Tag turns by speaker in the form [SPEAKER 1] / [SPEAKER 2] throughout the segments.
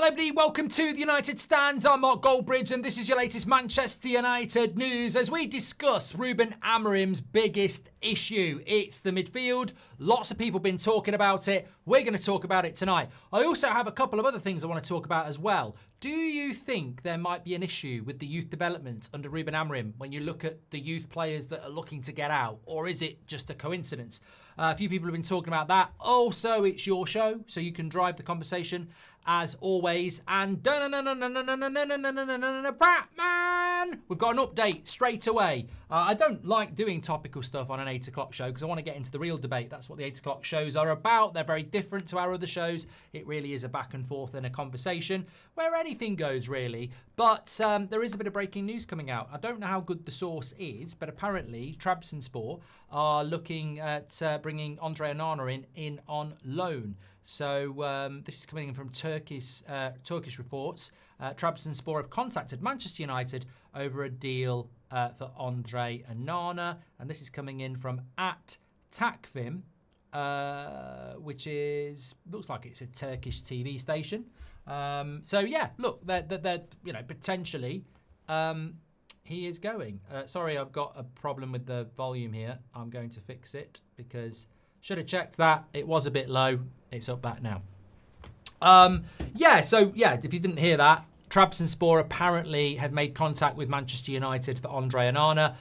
[SPEAKER 1] Hello everybody, welcome to the United Stands. I'm Mark Goldbridge and this is your latest Manchester United news as we discuss Ruben Amorim's biggest issue. It's the midfield. Lots of people have been talking about it. We're going to talk about it tonight. I also have a couple of other things I want to talk about as well. Do you think there might be an issue with the youth development under Ruben Amorim when you look at the youth players that are looking to get out? Or is it just a coincidence? A few people have been talking about that. Also, it's your show, so you can drive the conversation as always. And Batman, we've got an update straight away. I don't like doing topical stuff on an 8 o'clock show because I want to get into the real debate. That's what the 8 o'clock shows are about. They're very different to our other shows. It really is a back and forth and a conversation where anything goes, really. But there is a bit of breaking news coming out. I don't know how good the source is, but apparently Trabzonspor are looking at bringing Andre Onana in on loan. So this is coming in from Turkish reports. Trabzonspor have contacted Manchester United over a deal for Andre Onana, and this is coming in from @Takvim, which looks like it's a Turkish TV station. So yeah, look, they're potentially he is going. Sorry, I've got a problem with the volume here. I'm going to fix it because should have checked that. It was a bit low. It's up back now. If you didn't hear that, Trabzonspor apparently have made contact with Manchester United for Andre Onana.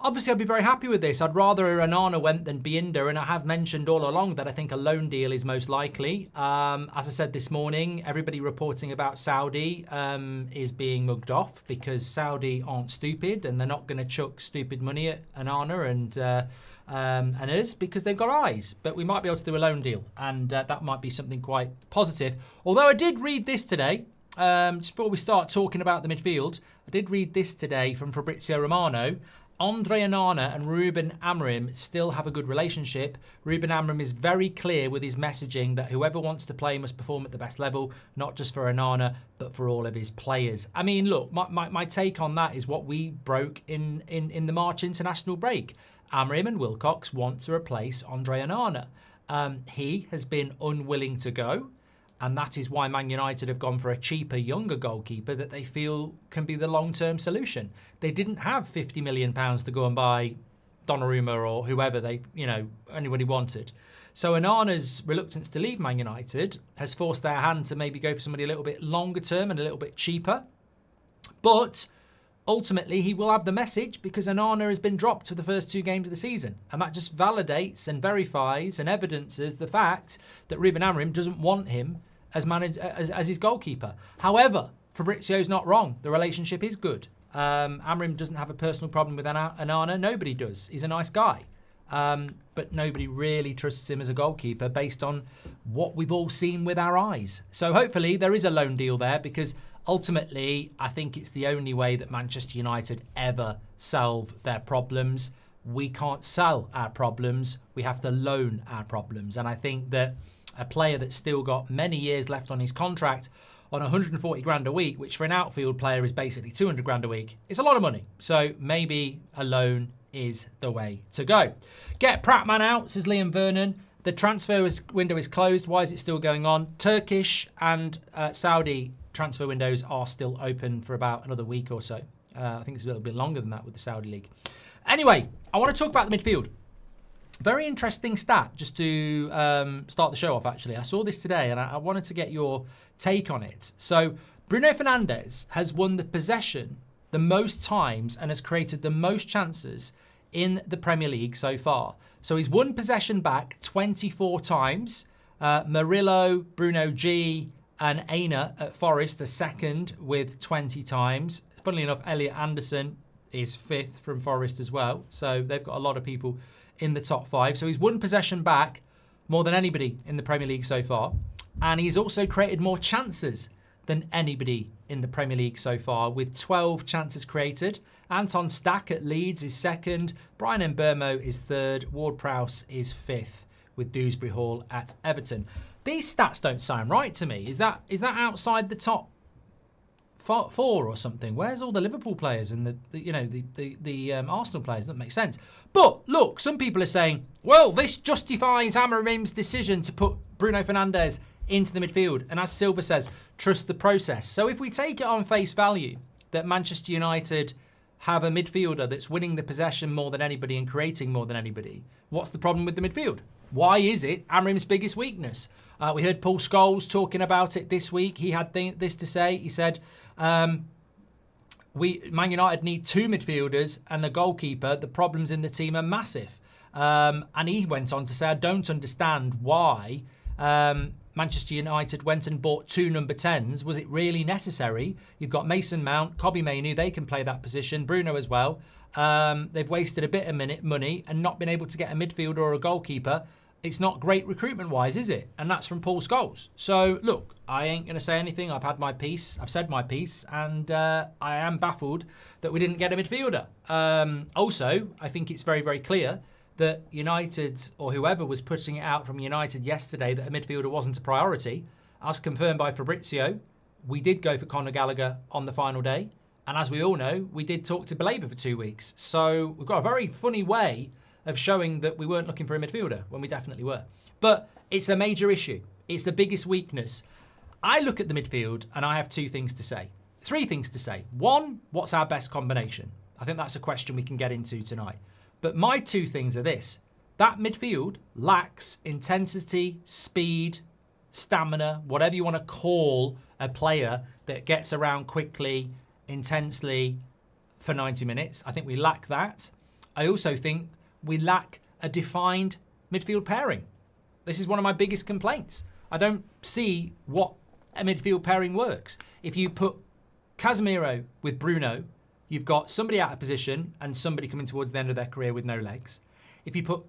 [SPEAKER 1] Obviously, I'd be very happy with this. I'd rather Onana went than Binder, and I have mentioned all along that I think a loan deal is most likely. As I said this morning, everybody reporting about Saudi is being mugged off because Saudi aren't stupid and they're not going to chuck stupid money at Onana and us because they've got eyes. But we might be able to do a loan deal, and that might be something quite positive. Although I did read this today, just before we start talking about the midfield, I did read this today from Fabrizio Romano. Andre Onana and Ruben Amorim still have a good relationship. Ruben Amorim is very clear with his messaging that whoever wants to play must perform at the best level, not just for Onana, but for all of his players. I mean, look, my take on that is what we broke in the March international break. Amorim and Wilcox want to replace Andre Onana. He has been unwilling to go, and that is why Man United have gone for a cheaper, younger goalkeeper that they feel can be the long-term solution. They didn't have £50 million to go and buy Donnarumma or whoever anybody wanted. So Onana's reluctance to leave Man United has forced their hand to maybe go for somebody a little bit longer term and a little bit cheaper. But ultimately, he will have the message because Onana has been dropped for the first 2 games of the season. And that just validates and verifies and evidences the fact that Ruben Amorim doesn't want him as his goalkeeper. However, Fabrizio's not wrong. The relationship is good. Amorim doesn't have a personal problem with Onana. Nobody does. He's a nice guy. But nobody really trusts him as a goalkeeper based on what we've all seen with our eyes. So hopefully there is a loan deal there because ultimately I think it's the only way that Manchester United ever solve their problems. We can't sell our problems. We have to loan our problems. And I think that a player that's still got many years left on his contract on 140 grand a week, which for an outfield player is basically 200 grand a week, it's a lot of money. So maybe a loan is the way to go. Get Prattman out, says Liam Vernon. The transfer window is closed. Why is it still going on? Turkish and Saudi transfer windows are still open for about another week or so. I think it's a little bit longer than that with the Saudi League. Anyway, I want to talk about the midfield. Very interesting stat just to start the show off, actually. I saw this today and I wanted to get your take on it. So Bruno Fernandes has won the possession the most times and has created the most chances in the Premier League so far. So he's won possession back 24 times. Murillo, Bruno G and Aina at Forest are second with 20 times. Funnily enough, Elliot Anderson is 5th from Forest as well. So they've got a lot of people in the top 5. So he's won possession back more than anybody in the Premier League so far. And he's also created more chances than anybody in the Premier League so far with 12 chances created. Anton Stack at Leeds is 2nd. Brian Mbeumo is 3rd. Ward-Prowse is 5th with Dewsbury Hall at Everton. These stats don't sound right to me. Is that outside the top 4 or something? Where's all the Liverpool players and the Arsenal players? Doesn't make sense. But look, some people are saying, well, this justifies Amorim's decision to put Bruno Fernandes into the midfield. And as Silva says, trust the process. So if we take it on face value that Manchester United have a midfielder that's winning the possession more than anybody and creating more than anybody, what's the problem with the midfield? Why is it Amorim's biggest weakness? We heard Paul Scholes talking about it this week. He had this to say. He said, Man United need 2 midfielders and a goalkeeper. The problems in the team are massive. And he went on to say, I don't understand why Manchester United went and bought 2 number 10s. Was it really necessary? You've got Mason Mount, Kobbie Mainoo, they can play that position. Bruno as well. They've wasted a bit of money and not been able to get a midfielder or a goalkeeper. It's not great recruitment-wise, is it? And that's from Paul Scholes. So, look, I ain't going to say anything. I've had my piece. I've said my piece. And I am baffled that we didn't get a midfielder. Also, I think it's very, very clear that United, or whoever was putting it out from United yesterday, that a midfielder wasn't a priority. As confirmed by Fabrizio, we did go for Conor Gallagher on the final day. And as we all know, we did talk to Belaber for 2 weeks. So we've got a very funny way of showing that we weren't looking for a midfielder when we definitely were. But it's a major issue. It's the biggest weakness. I look at the midfield and I have 2 things to say. 3 things to say. 1, what's our best combination? I think that's a question we can get into tonight. But my 2 things are this. That midfield lacks intensity, speed, stamina, whatever you want to call a player that gets around quickly, intensely for 90 minutes. I think we lack that. I also think we lack a defined midfield pairing. This is one of my biggest complaints. I don't see what a midfield pairing works. If you put Casemiro with Bruno, you've got somebody out of position and somebody coming towards the end of their career with no legs. If you put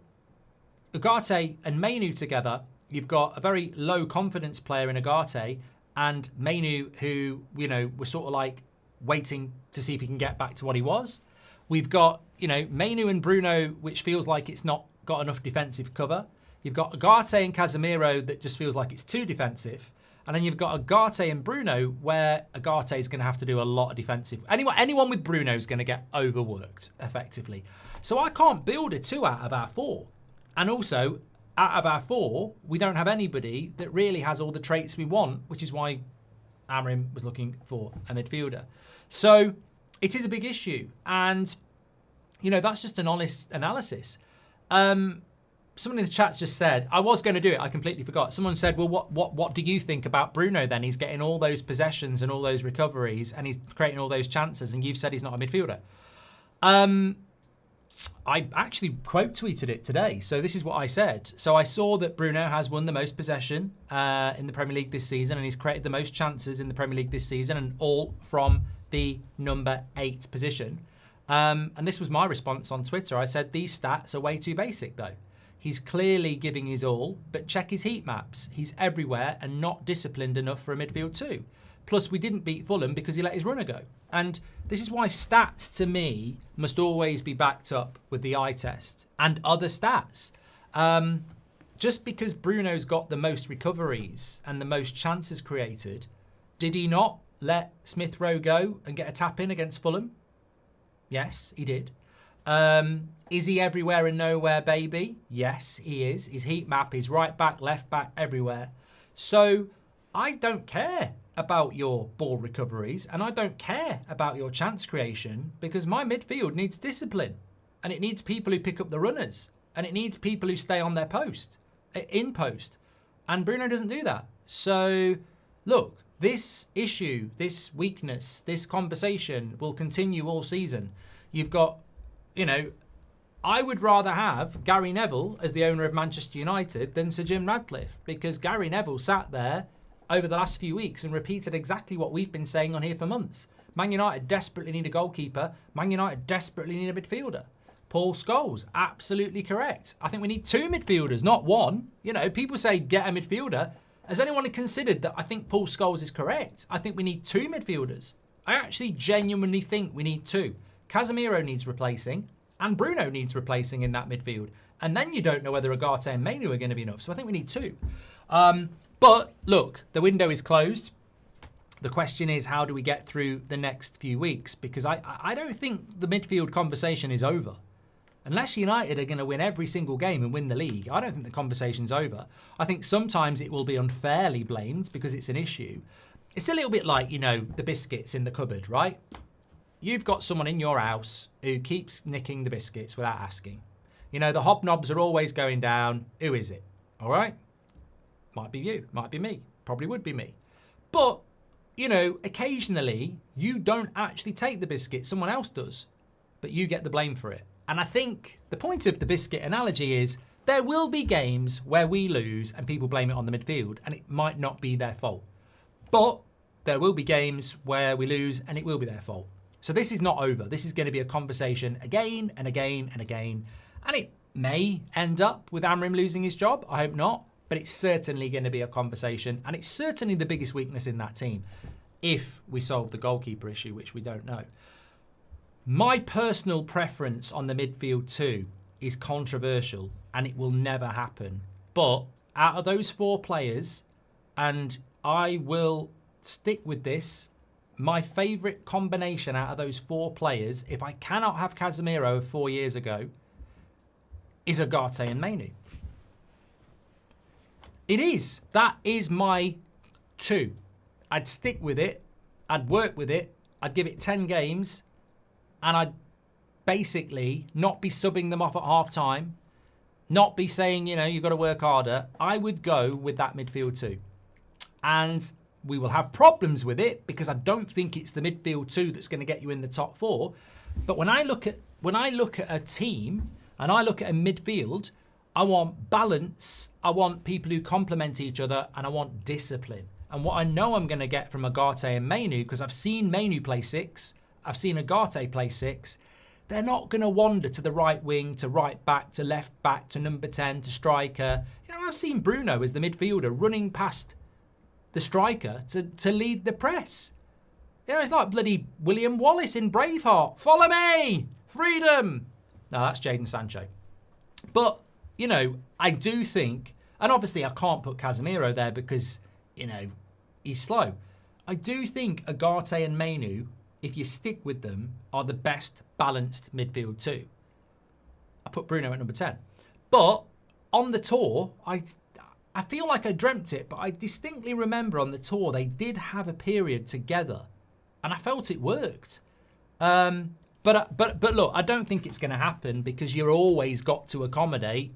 [SPEAKER 1] Ugarte and Mainoo together, you've got a very low confidence player in Ugarte and Mainoo, who, you know, we're sort of like waiting to see if he can get back to what he was. We've got, you know, Mainoo and Bruno, which feels like it's not got enough defensive cover. You've got Ugarte and Casemiro that just feels like it's too defensive. And then you've got Ugarte and Bruno, where Ugarte is going to have to do a lot of defensive. Anyone with Bruno is going to get overworked, effectively. So I can't build a 2 out of our 4. And also, out of our 4, we don't have anybody that really has all the traits we want, which is why Amorim was looking for a midfielder. So it is a big issue. And, you know, that's just an honest analysis. Someone in the chat just said, I was going to do it, I completely forgot. Someone said, well, what do you think about Bruno then? He's getting all those possessions and all those recoveries and he's creating all those chances and you've said he's not a midfielder. I actually quote tweeted it today. So this is what I said. So I saw that Bruno has won the most possession in the Premier League this season and he's created the most chances in the Premier League this season and all from the number 8 position. And this was my response on Twitter. I said, these stats are way too basic though. He's clearly giving his all, but check his heat maps. He's everywhere and not disciplined enough for a midfield 2. Plus, we didn't beat Fulham because he let his runner go. And this is why stats, to me, must always be backed up with the eye test and other stats. Just because Bruno's got the most recoveries and the most chances created, did he not let Smith Rowe go and get a tap in against Fulham? Yes, he did. Is he everywhere and nowhere, baby? Yes, he is. His heat map is right back, left back, everywhere. So I don't care about your ball recoveries and I don't care about your chance creation because my midfield needs discipline and it needs people who pick up the runners and it needs people who stay on their post, in post. And Bruno doesn't do that. So look, this issue, this weakness, this conversation will continue all season. You've got, you know, I would rather have Gary Neville as the owner of Manchester United than Sir Jim Ratcliffe because Gary Neville sat there over the last few weeks and repeated exactly what we've been saying on here for months. Man United desperately need a goalkeeper. Man United desperately need a midfielder. Paul Scholes, absolutely correct. I think we need 2 midfielders, not 1. You know, people say get a midfielder. Has anyone considered that I think Paul Scholes is correct? I think we need 2 midfielders. I actually genuinely think we need 2. Casemiro needs replacing. And Bruno needs replacing in that midfield. And then you don't know whether Ugarte and Mainoo are going to be enough. So I think we need 2. But look, the window is closed. The question is, how do we get through the next few weeks? Because I don't think the midfield conversation is over. Unless United are going to win every single game and win the league, I don't think the conversation's over. I think sometimes it will be unfairly blamed because it's an issue. It's a little bit like, you know, the biscuits in the cupboard, right? You've got someone in your house who keeps nicking the biscuits without asking. You know, the hobnobs are always going down. Who is it? All right? Might be you. Might be me. Probably would be me. But, you know, occasionally you don't actually take the biscuit. Someone else does. But you get the blame for it. And I think the point of the biscuit analogy is there will be games where we lose and people blame it on the midfield and it might not be their fault. But there will be games where we lose and it will be their fault. So this is not over. This is going to be a conversation again and again and again. And it may end up with Amorim losing his job. I hope not. But it's certainly going to be a conversation. And it's certainly the biggest weakness in that team if we solve the goalkeeper issue, which we don't know. My personal preference on the midfield too is controversial and it will never happen. But out of those 4 players, and I will stick with this, my favourite combination out of those 4 players, if I cannot have Casemiro of 4 years ago, is Ugarte and Mainoo. It is. That is my 2. I'd stick with it. I'd work with it. I'd give it 10 games. And I'd basically not be subbing them off at half-time. Not be saying, you know, you've got to work harder. I would go with that midfield too. And we will have problems with it because I don't think it's the midfield 2 that's going to get you in the top 4. But when I look at a team and I look at a midfield, I want balance, I want people who complement each other, and I want discipline. And what I know I'm going to get from Ugarte and Mainoo, because I've seen Mainoo play 6, I've seen Ugarte play 6, they're not going to wander to the right wing, to right back, to left back, to number 10, to striker. You know, I've seen Bruno as the midfielder running past the striker to lead the press. You know, it's like bloody William Wallace in Braveheart. Follow me! Freedom! No, that's Jadon Sancho. But, you know, I do think, and obviously I can't put Casemiro there because, you know, he's slow. I do think Ugarte and Mainoo, if you stick with them, are the best balanced midfield too. I put Bruno at number 10. But on the tour, I feel like I dreamt it, but I distinctly remember on the tour they did have a period together, and I felt it worked. But look, I don't think it's going to happen because you're always got to accommodate,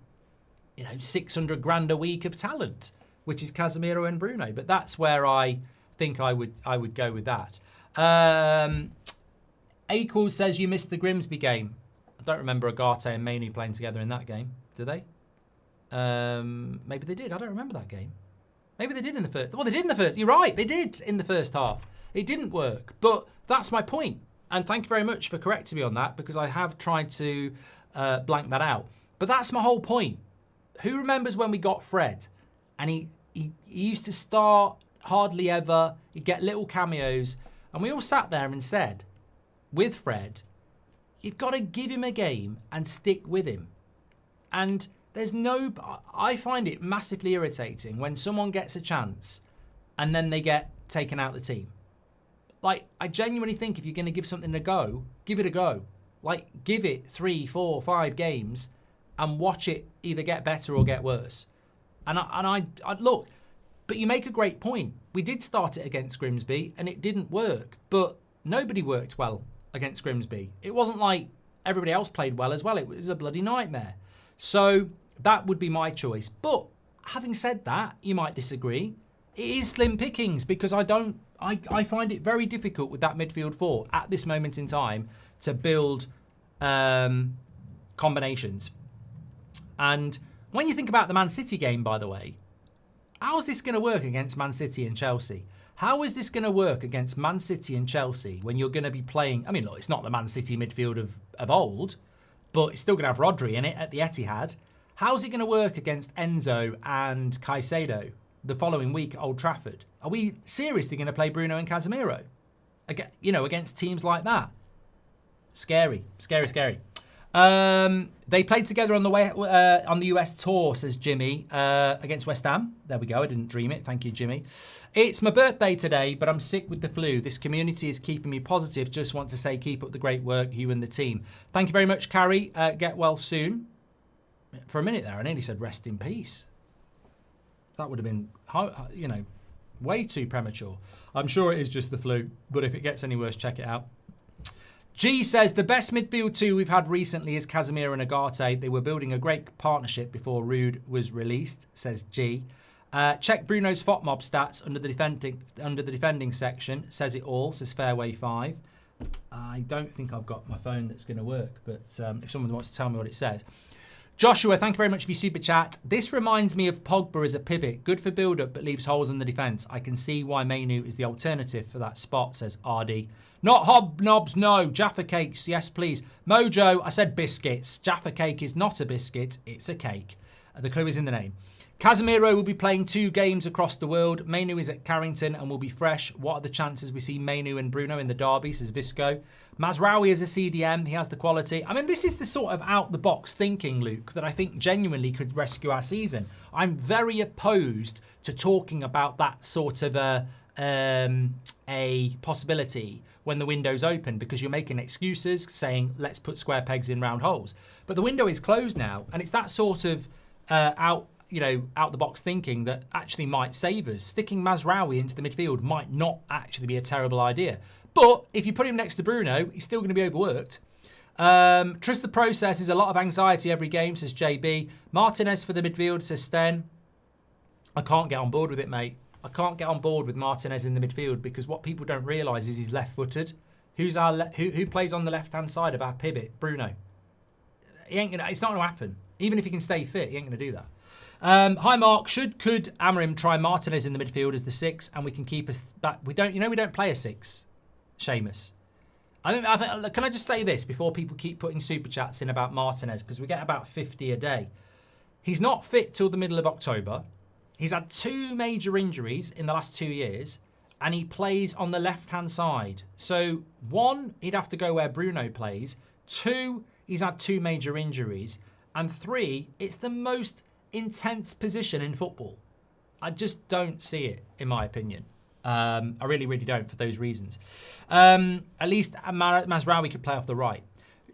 [SPEAKER 1] you know, 600 grand a week of talent, which is Casemiro and Bruno. But that's where I think I would go with that. Akel says you missed the Grimsby game. I don't remember Ugarte and Mainoo playing together in that game. Do they? Maybe they did. I don't remember that game. Maybe they did in the first. Well, they did in the first. You're right. They did in the first half. It didn't work. But that's my point. And thank you very much for correcting me on that because I have tried to blank that out. But that's my whole point. Who remembers when we got Fred? And he used to start hardly ever. He'd get little cameos. And we all sat there and said, with Fred, you've got to give him a game and stick with him. And there's no... I find it massively irritating when someone gets a chance and then they get taken out of the team. Like, I genuinely think if you're going to give something a go, give it a go. Like, give it 3, 4, 5 games and watch it either get better or get worse. And I look, but you make a great point. We did start it against Grimsby and it didn't work, but nobody worked well against Grimsby. It wasn't like everybody else played well as well. It was a bloody nightmare. So that would be my choice. But having said that, you might disagree. It is slim pickings because I find it very difficult with that midfield 4 at this moment in time to build combinations. And when you think about the Man City game, by the way, how is this going to work against Man City and Chelsea? How is this going to work against Man City and Chelsea when you're going to be playing... I mean, look, it's not the Man City midfield of old, but it's still going to have Rodri in it at the Etihad. How's it going to work against Enzo and Caicedo the following week at Old Trafford? Are we seriously going to play Bruno and Casemiro? You know, against teams like that? Scary, scary, scary. They played together on the way on the US tour, says Jimmy, against West Ham. There we go. I didn't dream it. Thank you, Jimmy. It's my birthday today, but I'm sick with the flu. This community is keeping me positive. Just want to say keep up the great work, you and the team. Thank you very much, Carrie. Get well soon. For a minute there, I nearly said rest in peace. That would have been, you know, way too premature. I'm sure it is just the flu, but if it gets any worse, check it out. G says, the best midfield two we've had recently is Casemiro and Agate. They were building a great partnership before Rude was released, says G. Check Bruno's FOTMob stats under the defending section. Says it all, says Fairway 5. I don't think I've got my phone that's going to work, but if someone wants to tell me what it says. Joshua, thank you very much for your super chat. This reminds me of Pogba as a pivot. Good for build-up, but leaves holes in the defence. I can see why Mainoo is the alternative for that spot, says RD. Not hobnobs, no. Jaffa cakes, yes, please. Mojo, I said biscuits. Jaffa cake is not a biscuit, it's a cake. The clue is in the name. Casemiro will be playing 2 games across the world. Mainoo is at Carrington and will be fresh. What are the chances we see Mainoo and Bruno in the derby, says Visco. Mazraoui is a CDM. He has the quality. I mean, this is the sort of out-the-box thinking, Luke, that I think genuinely could rescue our season. I'm very opposed to talking about that sort of a possibility when the window's open, because you're making excuses saying, let's put square pegs in round holes. But the window is closed now, and it's that sort of out-the-box thinking that actually might save us. Sticking Mazraoui into the midfield might not actually be a terrible idea. But if you put him next to Bruno, he's still going to be overworked. Trust the process is a lot of anxiety every game, says JB. Martinez for the midfield, says Sten. I can't get on board with it, mate. I can't get on board with Martinez in the midfield because what people don't realise is he's left-footed. Who plays on the left-hand side of our pivot? Bruno. It's not going to happen. Even if he can stay fit, he ain't going to do that. Hi Mark, could Amorim try Martinez in the midfield as the 6 and we can keep us back? We don't play a 6, Seamus. I think, can I just say this before people keep putting super chats in about Martinez, because we get about 50 a day. He's not fit till the middle of October. He's had 2 major injuries in the last 2 years and he plays on the left-hand side. So 1, he'd have to go where Bruno plays. 2, he's had 2 major injuries. And 3, it's the most intense position in football. I just don't see it, in my opinion. I really, really don't for those reasons. At least Mazraoui could play off the right.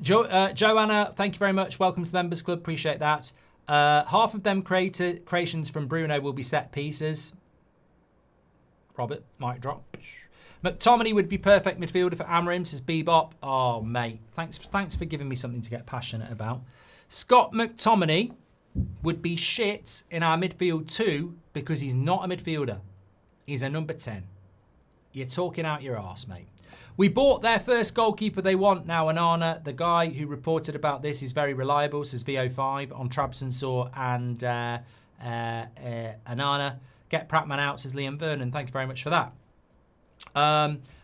[SPEAKER 1] Joanna, thank you very much. Welcome to the Members Club. Appreciate that. Half of them creations from Bruno will be set pieces. Robert, mic drop. McTominay would be perfect midfielder for Amorim, says Bebop. Oh, mate. Thanks for giving me something to get passionate about. Scott McTominay would be shit in our midfield too because he's not a midfielder. He's a number 10. You're talking out your arse, mate. We bought their first goalkeeper they want now, Anana. The guy who reported about this is very reliable, says VO5 on Trabzonspor and Anana. Get Prattman out, says Liam Vernon. Thank you very much for that.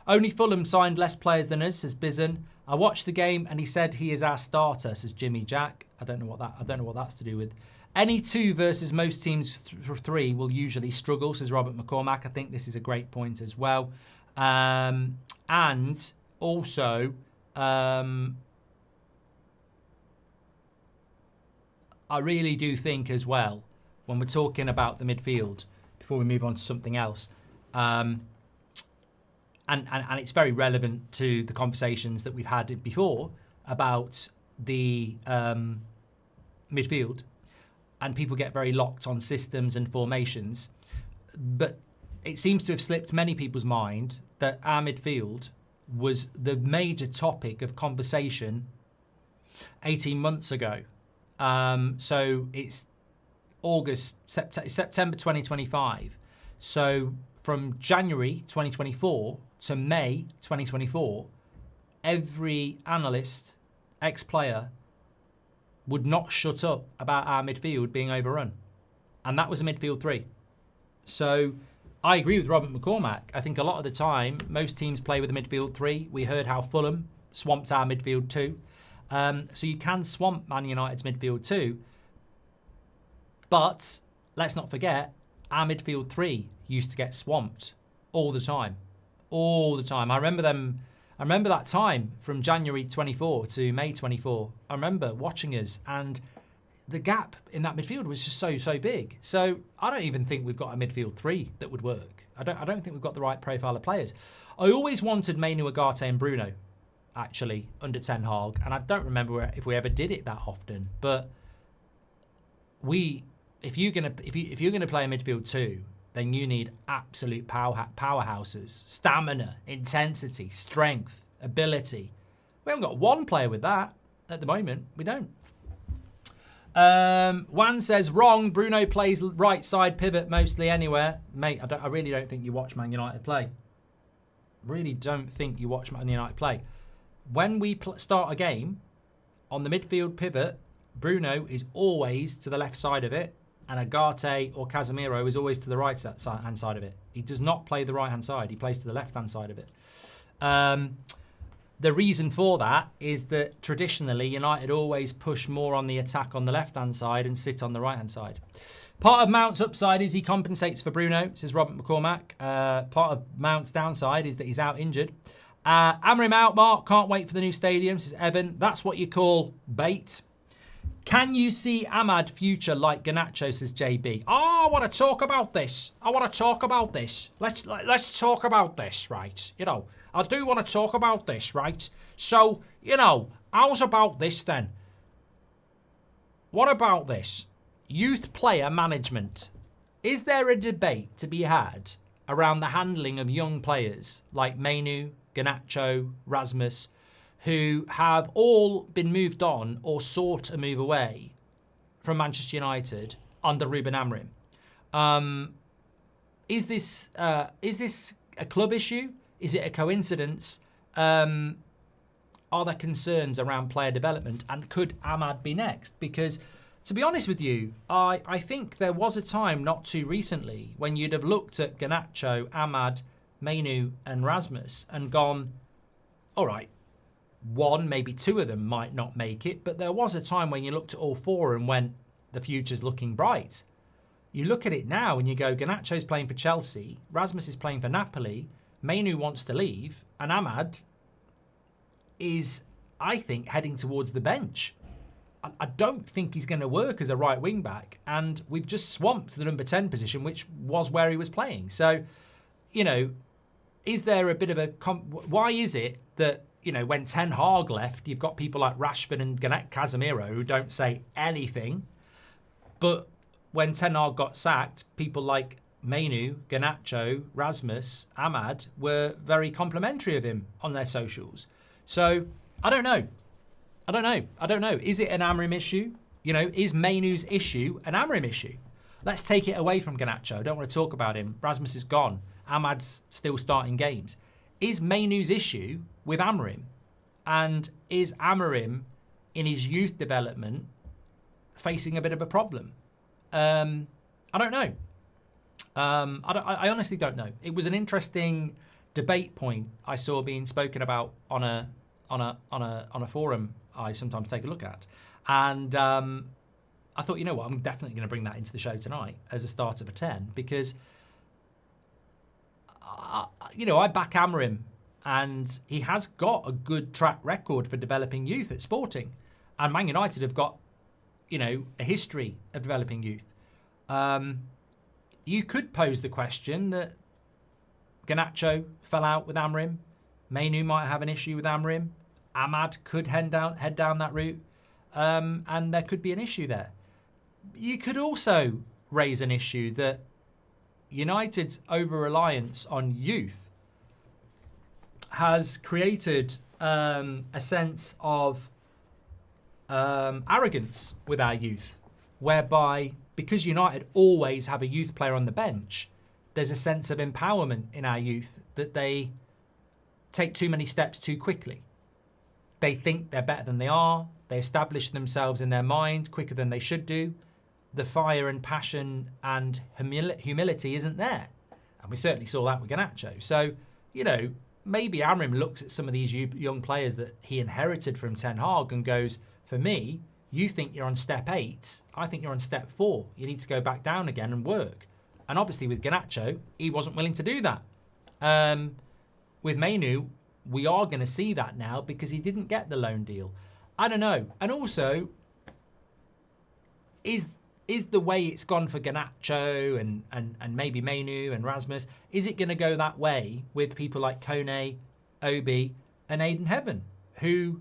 [SPEAKER 1] Only Fulham signed less players than us, says Bizen. I watched the game and he said he is our starter, says Jimmy Jack. I don't know what that's to do with. Any 2 versus most teams 3 will usually struggle, says Robert McCormack. I think this is a great point as well. And also, I really do think as well, when we're talking about the midfield, before we move on to something else, and it's very relevant to the conversations that we've had before about the midfield, and people get very locked on systems and formations. But it seems to have slipped many people's mind that our midfield was the major topic of conversation 18 months ago. So it's September 2025. So from January 2024 to May 2024, every analyst, ex-player, would not shut up about our midfield being overrun. And that was a midfield 3. So I agree with Robert McCormack. I think a lot of the time, most teams play with a midfield 3. We heard how Fulham swamped our midfield 2. So you can swamp Man United's midfield 2. But let's not forget, our midfield 3 used to get swamped all the time. All the time. I remember them. I remember that time from January 24 to May 24. I remember watching us, and the gap in that midfield was just so big. So I don't even think we've got a midfield three that would work. I don't think we've got the right profile of players. I always wanted Mainoo, Ugarte and Bruno, actually, under Ten Hag, and I don't remember if we ever did it that often. But if you're gonna play a midfield two, then you need absolute powerhouses, stamina, intensity, strength, ability. We haven't got one player with that at the moment. We don't. Juan says, wrong. Bruno plays right side pivot mostly anywhere. Mate, I really don't think you watch Man United play. Really don't think you watch Man United play. When we start a game, on the midfield pivot, Bruno is always to the left side of it, and Ugarte or Casemiro is always to the right-hand side of it. He does not play the right-hand side. He plays to the left-hand side of it. The reason for that is that traditionally United always push more on the attack on the left-hand side and sit on the right-hand side. Part of Mount's upside is he compensates for Bruno, says Robert McCormack. Part of Mount's downside is that he's out injured. Amorim out, Mark. Can't wait for the new stadium, says Evan. That's what you call bait. Can you see Ahmad future like Garnacho, says JB. Oh, I want to talk about this. Let's talk about this, right? You know, I do want to talk about this, right? So, you know, how's about this then? What about this? Youth player management. Is there a debate to be had around the handling of young players like Mainoo, Garnacho, Rasmus, who have all been moved on or sought to move away from Manchester United under Ruben Amorim? Is this a club issue? Is it a coincidence? Are there concerns around player development? And could Ahmad be next? Because, to be honest with you, I think there was a time not too recently when you'd have looked at Garnacho, Ahmad, Mainoo and Rasmus and gone, all right, one, maybe two of them might not make it, but there was a time when you looked at all four and went, the future's looking bright. You look at it now and you go, Garnacho's playing for Chelsea, Rasmus is playing for Napoli, Mainoo wants to leave, and Ahmad is, I think, heading towards the bench. I don't think he's going to work as a right wing back, and we've just swamped the number 10 position, which was where he was playing. So, you know, is there a bit of a... why is it that, you know, when Ten Hag left, you've got people like Rashford and Casemiro who don't say anything, but when Ten Hag got sacked, people like Mainoo, Garnacho, Rasmus, Ahmad were very complimentary of him on their socials. So, I don't know. Is it an Amorim issue? You know, is Mainoo's issue an Amorim issue? Let's take it away from Garnacho. I don't want to talk about him. Rasmus is gone. Ahmad's still starting games. Is Mainoo's issue with Amorim? And is Amorim, in his youth development, facing a bit of a problem? I don't know. I honestly don't know. It was an interesting debate point I saw being spoken about on a forum I sometimes take a look at, and I thought, you know what, I'm definitely going to bring that into the show tonight as a start of a 10 because, you know, I back Amorim, and he has got a good track record for developing youth at Sporting, and Man United have got, you know, a history of developing youth. You could pose the question that Garnacho fell out with Amorim, Mainoo might have an issue with Amorim, Ahmad could head down that route, and there could be an issue there. You could also raise an issue that United's over-reliance on youth has created a sense of arrogance with our youth, whereby because United always have a youth player on the bench, there's a sense of empowerment in our youth that they take too many steps too quickly. They think they're better than they are. They establish themselves in their mind quicker than they should do. The fire and passion and humility isn't there. And we certainly saw that with Garnacho. So, you know, maybe Amorim looks at some of these young players that he inherited from Ten Hag and goes, for me, you think you're on step 8. I think you're on step 4. You need to go back down again and work. And obviously with Garnacho, he wasn't willing to do that. With Mainoo, we are going to see that now because he didn't get the loan deal. I don't know. And also, is the way it's gone for Garnacho and maybe Mainoo and Rasmus, is it going to go that way with people like Kone, Obi and Aiden Heaven, who,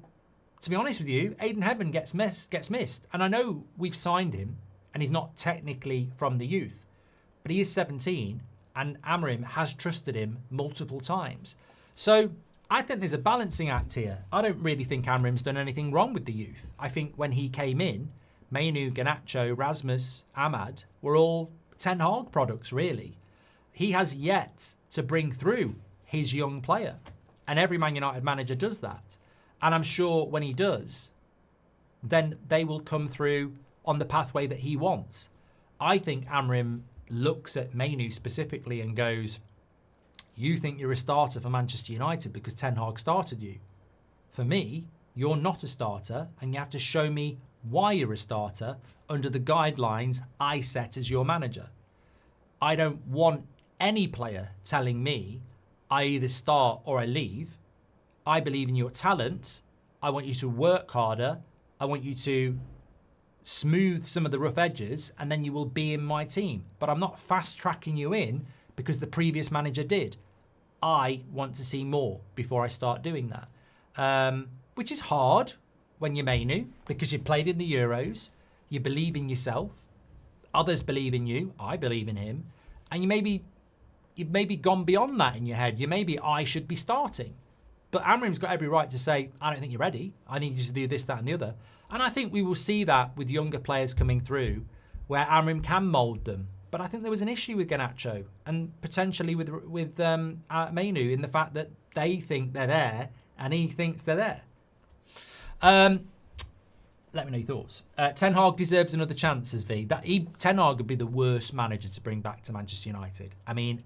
[SPEAKER 1] to be honest with you, Aiden Heaven gets missed. And I know we've signed him and he's not technically from the youth, but he is 17 and Amorim has trusted him multiple times. So I think there's a balancing act here. I don't really think Amorim's done anything wrong with the youth. I think when he came in, Mainoo, Garnacho, Rasmus, Ahmad were all Ten Hag products, really. He has yet to bring through his young player. And every Man United manager does that. And I'm sure when he does, then they will come through on the pathway that he wants. I think Amorim looks at Mainoo specifically and goes, you think you're a starter for Manchester United because Ten Hag started you. For me, you're not a starter and you have to show me why you're a starter under the guidelines I set as your manager. I don't want any player telling me I either start or I leave. I believe in your talent. I want you to work harder. I want you to smooth some of the rough edges and then you will be in my team. But I'm not fast tracking you in because the previous manager did. I want to see more before I start doing that. Which is hard when you're Mainoo because you played in the Euros. You believe in yourself. Others believe in you. I believe in him. And you've maybe gone beyond that in your head. Maybe I should be starting. But Amorim's got every right to say, I don't think you're ready. I need you to do this, that and the other. And I think we will see that with younger players coming through where Amorim can mould them. But I think there was an issue with Garnacho and potentially with Mainoo in the fact that they think they're there and he thinks they're there. Let me know your thoughts. Ten Hag deserves another chance, says V. Ten Hag would be the worst manager to bring back to Manchester United. I mean,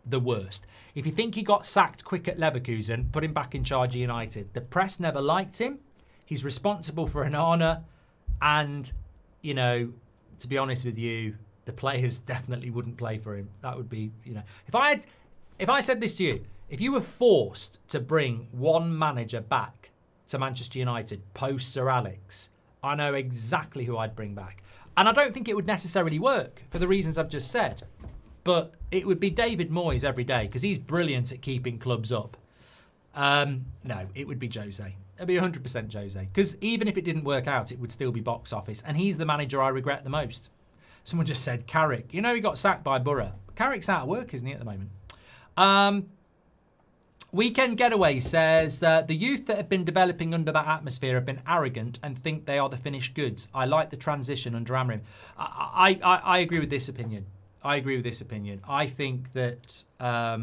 [SPEAKER 1] the worst. If you think he got sacked quick at Leverkusen, put him back in charge of United. The press never liked him. He's responsible for Onana. And, you know, to be honest with you, the players definitely wouldn't play for him. That would be, you know. If I said this to you, if you were forced to bring one manager back to Manchester United post Sir Alex, I know exactly who I'd bring back. And I don't think it would necessarily work for the reasons I've just said. But it would be David Moyes every day because he's brilliant at keeping clubs up. No, it would be Jose. It'd be 100% Jose. Because even if it didn't work out, it would still be box office. And he's the manager I regret the most. Someone just said Carrick. You know, he got sacked by Borough. Carrick's out of work, isn't he, at the moment? Weekend Getaway says, the youth that have been developing under that atmosphere have been arrogant and think they are the finished goods. I like the transition under Amorim. I agree with this opinion. I think that our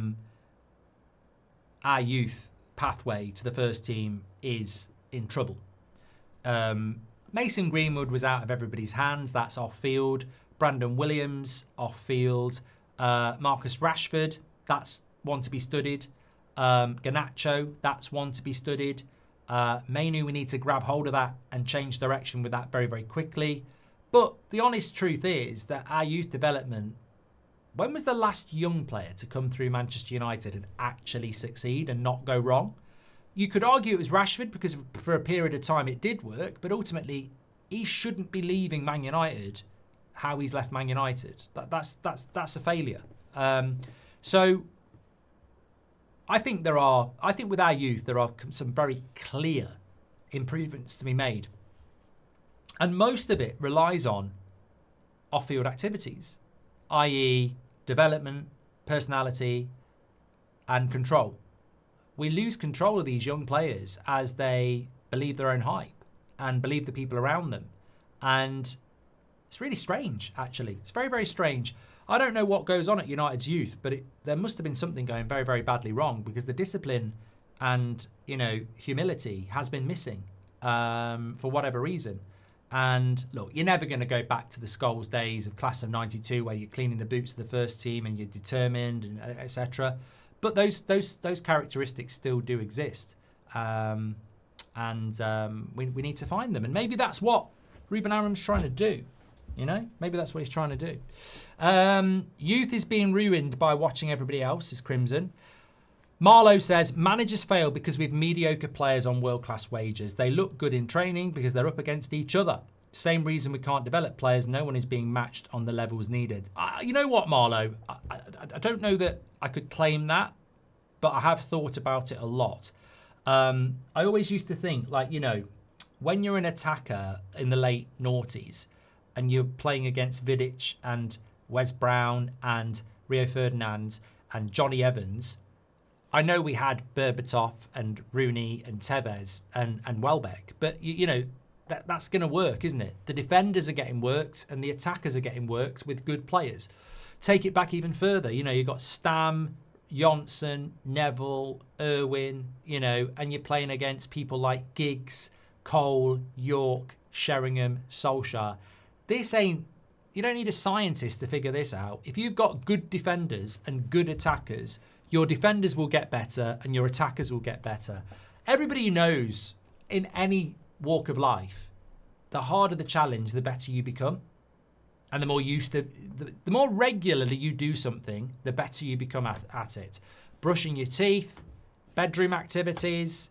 [SPEAKER 1] youth pathway to the first team is in trouble. Mason Greenwood was out of everybody's hands. That's off field. Brandon Williams, off field. Marcus Rashford, that's one to be studied. Garnacho, that's one to be studied. Mainoo, we need to grab hold of that and change direction with that very, very quickly. But the honest truth is that our youth development, when was the last young player to come through Manchester United and actually succeed and not go wrong? You could argue it was Rashford because for a period of time it did work, but ultimately he shouldn't be leaving Man United how he's left Man United. That's a failure. So I think with our youth there are some very clear improvements to be made, and most of it relies on off-field activities, i.e. development, personality, and control. We lose control of these young players as they believe their own hype and believe the people around them. And it's really strange, actually. It's very, very strange. I don't know what goes on at United's youth, but there must have been something going very, very badly wrong because the discipline and, you know, humility has been missing for whatever reason. And look, you're never going to go back to the Scholes days of class of '92 where you're cleaning the boots of the first team and you're determined and etc. But those characteristics still do exist, and we need to find them. And maybe that's what Ruben Amorim's trying to do. You know, maybe that's what he's trying to do. Youth is being ruined by watching everybody else, is Crimson. Marlowe says, managers fail because we have mediocre players on world-class wages. They look good in training because they're up against each other. Same reason we can't develop players. No one is being matched on the levels needed. You know what, Marlowe? I don't know that I could claim that, but I have thought about it a lot. I always used to think, like, you know, when you're an attacker in the late noughties and you're playing against Vidic and Wes Brown and Rio Ferdinand and Johnny Evans, I know we had Berbatov and Rooney and Tevez and Welbeck, but, you know, that's going to work, isn't it? The defenders are getting worked and the attackers are getting worked with good players. Take it back even further. You know, you've got Stam, Johnson, Neville, Irwin, you know, and you're playing against people like Giggs, Cole, York, Sheringham, Solskjaer. This ain't, you don't need a scientist to figure this out. If you've got good defenders and good attackers, your defenders will get better and your attackers will get better. Everybody knows in any walk of life, the harder the challenge, the better you become. And the more used to, the more regularly you do something, the better you become at it. Brushing your teeth, bedroom activities,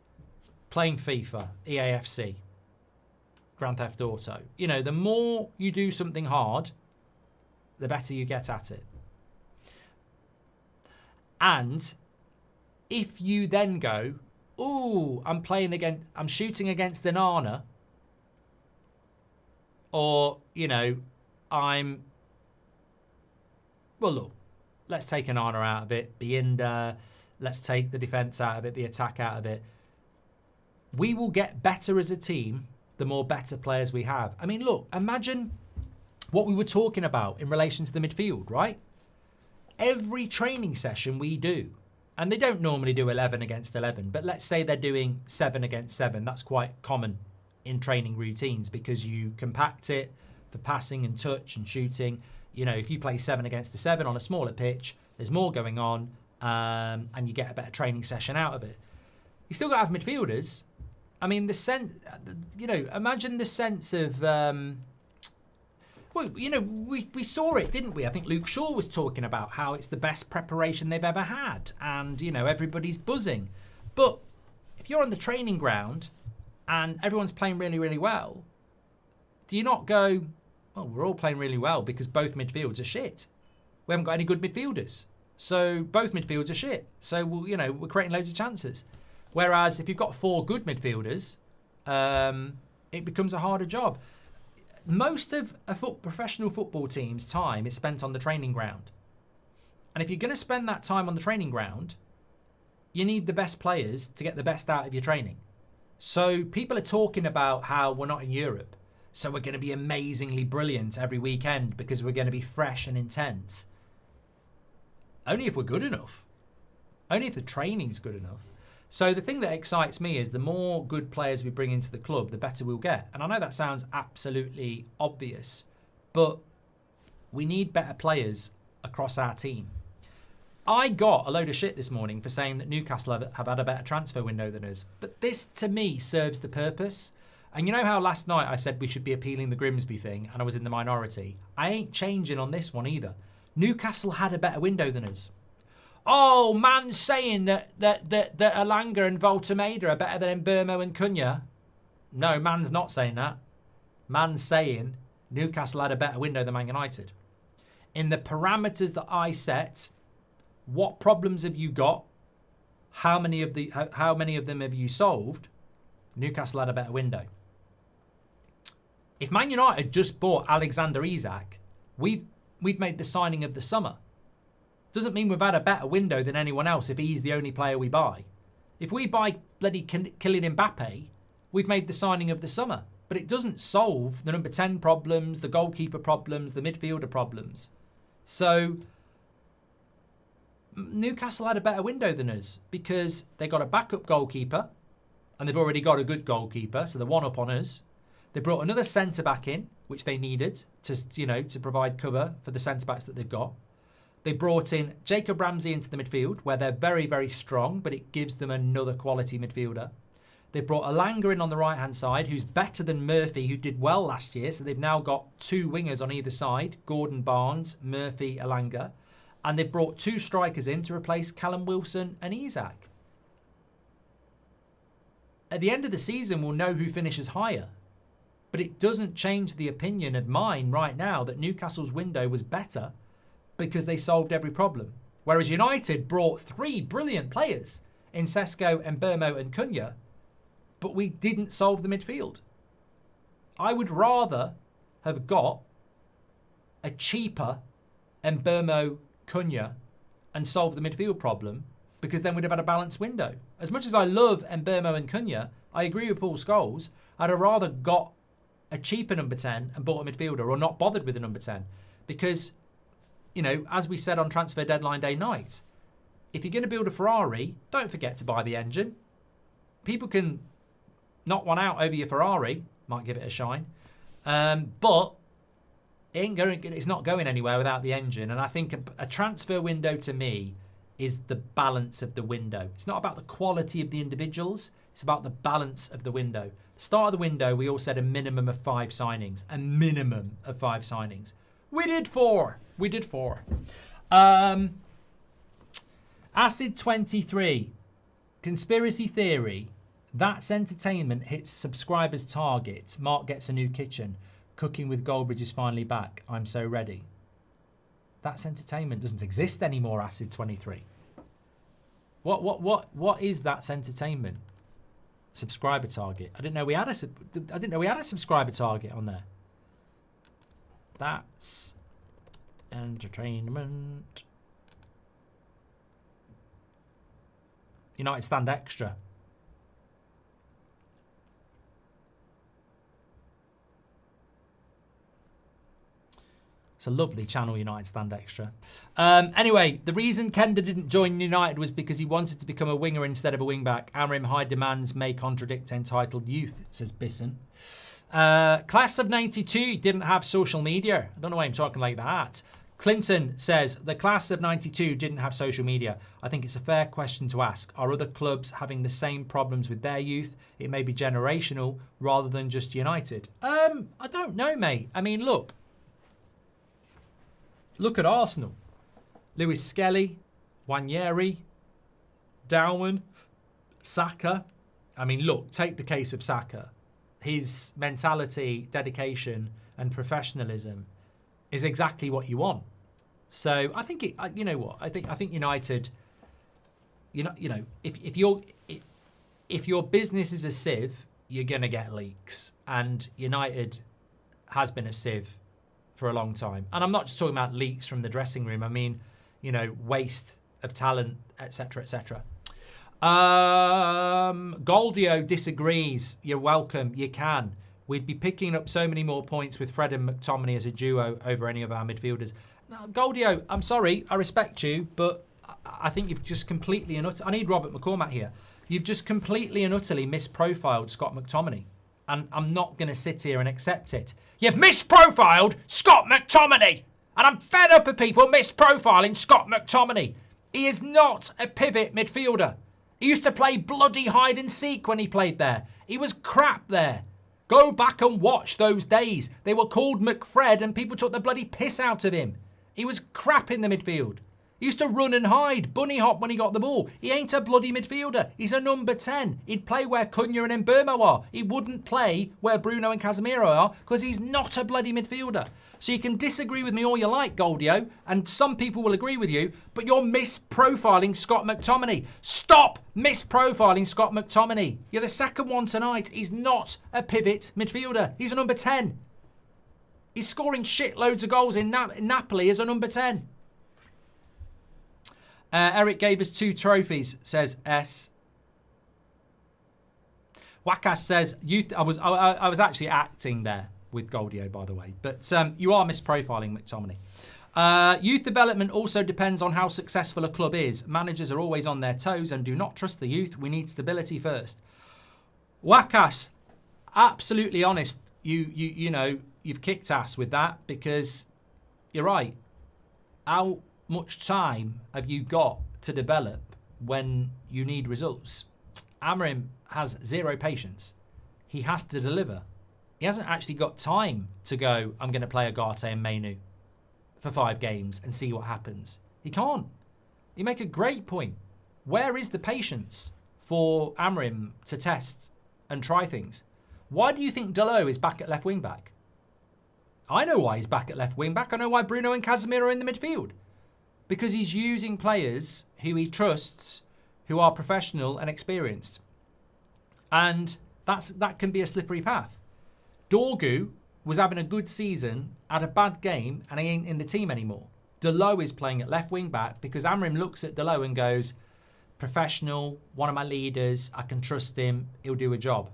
[SPEAKER 1] playing FIFA, EAFC, Grand Theft Auto. You know, the more you do something hard, the better you get at it. And if you then go, ooh, I'm shooting against an Onana, or, you know, well, look, let's take an Onana out of it, Bienda, let's take the defence out of it, the attack out of it. We will get better as a team the more better players we have. I mean, look, imagine what we were talking about in relation to the midfield, right? Every training session we do, and they don't normally do 11 against 11, but let's say they're doing 7 against 7. That's quite common in training routines because you compact it for passing and touch and shooting. You know, if you play 7 against the 7 on a smaller pitch, there's more going on, and you get a better training session out of it. You still got to have midfielders. I mean, the sense, you know, imagine the sense of, well, you know, we saw it, didn't we? I think Luke Shaw was talking about how it's the best preparation they've ever had and, you know, everybody's buzzing. But if you're on the training ground and everyone's playing really, really well, do you not go, well, we're all playing really well because both midfields are shit. We haven't got any good midfielders. So both midfields are shit. So, you know, we're creating loads of chances. Whereas if you've got 4 good midfielders, it becomes a harder job. Most of a professional football team's time is spent on the training ground. And if you're going to spend that time on the training ground, you need the best players to get the best out of your training. So people are talking about how we're not in Europe, so we're going to be amazingly brilliant every weekend because we're going to be fresh and intense. Only if we're good enough. Only if the training's good enough. So the thing that excites me is the more good players we bring into the club, the better we'll get. And I know that sounds absolutely obvious, but we need better players across our team. I got a load of shit this morning for saying that Newcastle have had a better transfer window than us. But this, to me, serves the purpose. And you know how last night I said we should be appealing the Grimsby thing and I was in the minority? I ain't changing on this one either. Newcastle had a better window than us. Oh, man's saying that Alanga and Voltameda are better than Burmo and Cunha. No, man's not saying that. Man's saying Newcastle had a better window than Man United. In the parameters that I set, what problems have you got? How many of them have you solved? Newcastle had a better window. If Man United just bought Alexander Isak, we've made the signing of the summer. Doesn't mean we've had a better window than anyone else if he's the only player we buy. If we buy bloody Kylian Mbappe, we've made the signing of the summer. But it doesn't solve the number 10 problems, the goalkeeper problems, the midfielder problems. So Newcastle had a better window than us because they got a backup goalkeeper and they've already got a good goalkeeper, so they're one up on us. They brought another centre-back in, which they needed to provide cover for the centre-backs that they've got. They brought in Jacob Ramsey into the midfield, where they're very, very strong, but it gives them another quality midfielder. They brought Alanga in on the right-hand side, who's better than Murphy, who did well last year. So they've now got 2 wingers on either side, Gordon Barnes, Murphy, Alanga. And they've brought 2 strikers in to replace Callum Wilson and Isak. At the end of the season, we'll know who finishes higher. But it doesn't change the opinion of mine right now that Newcastle's window was better because they solved every problem. Whereas United brought 3 brilliant players in Sesko, Mbeumo and Cunha, but we didn't solve the midfield. I would rather have got a cheaper Mbeumo, Cunha and solved the midfield problem, because then we'd have had a balanced window. As much as I love Mbeumo and Cunha, I agree with Paul Scholes, I'd have rather got a cheaper number 10 and bought a midfielder, or not bothered with a number 10. Because, you know, as we said on transfer deadline day night, if you're going to build a Ferrari, don't forget to buy the engine. People can knock one out over your Ferrari, might give it a shine, but it's not going anywhere without the engine. And I think a transfer window to me is the balance of the window. It's not about the quality of the individuals, it's about the balance of the window. The start of the window, we all said a minimum of 5 signings. A minimum of 5 signings. We did 4. We did 4. Acid 23. Conspiracy theory. That's entertainment hits subscribers' target. Mark gets a new kitchen. Cooking with Goldbridge is finally back. I'm so ready. That's entertainment doesn't exist anymore, Acid 23. What is That's entertainment? Subscriber target. I didn't know we had a subscriber target on there. That's entertainment. United Stand Extra. It's a lovely channel, United Stand Extra. Anyway, the reason Kenda didn't join United was because he wanted to become a winger instead of a wing-back. Amorim high demands may contradict entitled youth, says Bisson. Class of 92 didn't have social media. I don't know why I'm talking like that. Clinton says, the class of 92 didn't have social media. I think it's a fair question to ask. Are other clubs having the same problems with their youth? It may be generational rather than just United. I don't know, mate. I mean, look at Arsenal. Lewis Skelly, Wanyeri, Darwin, Saka. I mean, look, take the case of Saka. His mentality, dedication and professionalism is exactly what you want. So I think you know what? I think United, if your business is a sieve, you're going to get leaks. And United has been a sieve for a long time. And I'm not just talking about leaks from the dressing room. I mean, waste of talent, etc., etc. Goldio disagrees. You're welcome. You can. We'd be picking up so many more points with Fred and McTominay as a duo over any of our midfielders. Now, Goldio, I'm sorry. I respect you, but I think you've just completely and utterly... I need Robert McCormack here. You've just completely and utterly misprofiled Scott McTominay. And I'm not going to sit here and accept it. You've misprofiled Scott McTominay. And I'm fed up of people misprofiling Scott McTominay. He is not a pivot midfielder. He used to play bloody hide and seek when he played there. He was crap there. Go back and watch those days. They were called McFred and people took the bloody piss out of him. He was crap in the midfield. He used to run and hide, bunny hop when he got the ball. He ain't a bloody midfielder. He's a number 10. He'd play where Cunha and Mbeumo are. He wouldn't play where Bruno and Casemiro are because he's not a bloody midfielder. So you can disagree with me all you like, Goldio, and some people will agree with you, but you're misprofiling Scott McTominay. Stop misprofiling Scott McTominay. You're the second one tonight. He's not a pivot midfielder. He's a number 10. He's scoring shitloads of goals in Napoli as a number 10. Eric gave us 2 trophies, says S. Wakas says, I was actually acting there with Goldio, by the way. But you are misprofiling McTominay. Youth development also depends on how successful a club is. Managers are always on their toes and do not trust the youth. We need stability first. Wakas, absolutely honest. You've kicked ass with that because you're right. How much time have you got to develop when you need results? Amorim has 0 patience. He has to deliver. He hasn't actually got time to go, I'm going to play Agate and Mainoo for 5 games and see what happens. He can't. You make a great point. Where is the patience for Amorim to test and try things? Why do you think Dalot is back at left wing back? I know why he's back at left wing back. I know why Bruno and Casemiro are in the midfield. Because he's using players who he trusts, who are professional and experienced. And that can be a slippery path. Dorgu was having a good season, had a bad game, and he ain't in the team anymore. Dalot is playing at left wing back because Amorim looks at Dalot and goes, professional, one of my leaders, I can trust him, he'll do a job.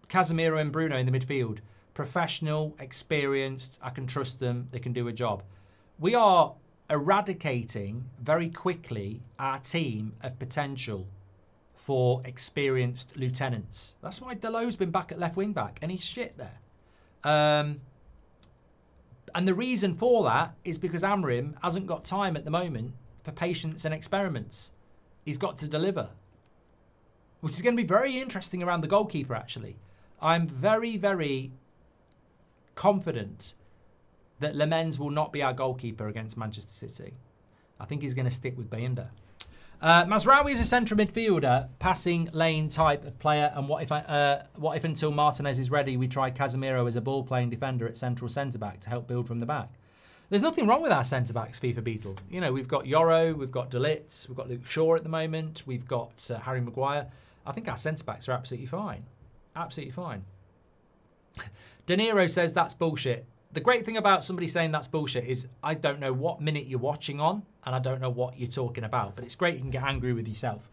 [SPEAKER 1] Casemiro and Bruno in the midfield, professional, experienced, I can trust them, they can do a job. We are eradicating very quickly our team of potential for experienced lieutenants. That's why Dalot's been back at left wing back and he's shit there. And the reason for that is because Amorim hasn't got time at the moment for patience and experiments. He's got to deliver, which is going to be very interesting around the goalkeeper, actually. I'm very, very confident that Lemens will not be our goalkeeper against Manchester City. I think he's going to stick with Bayinda. Mazraoui is a central midfielder, passing lane type of player. And what if until Martinez is ready, we try Casemiro as a ball-playing defender at central centre-back to help build from the back? There's nothing wrong with our centre-backs, FIFA Beetle. You know, we've got Yoro, we've got De Ligt, we've got Luke Shaw at the moment, we've got Harry Maguire. I think our centre-backs are absolutely fine. Absolutely fine. De Niro says that's bullshit. The great thing about somebody saying that's bullshit is I don't know what minute you're watching on and I don't know what you're talking about, but it's great you can get angry with yourself.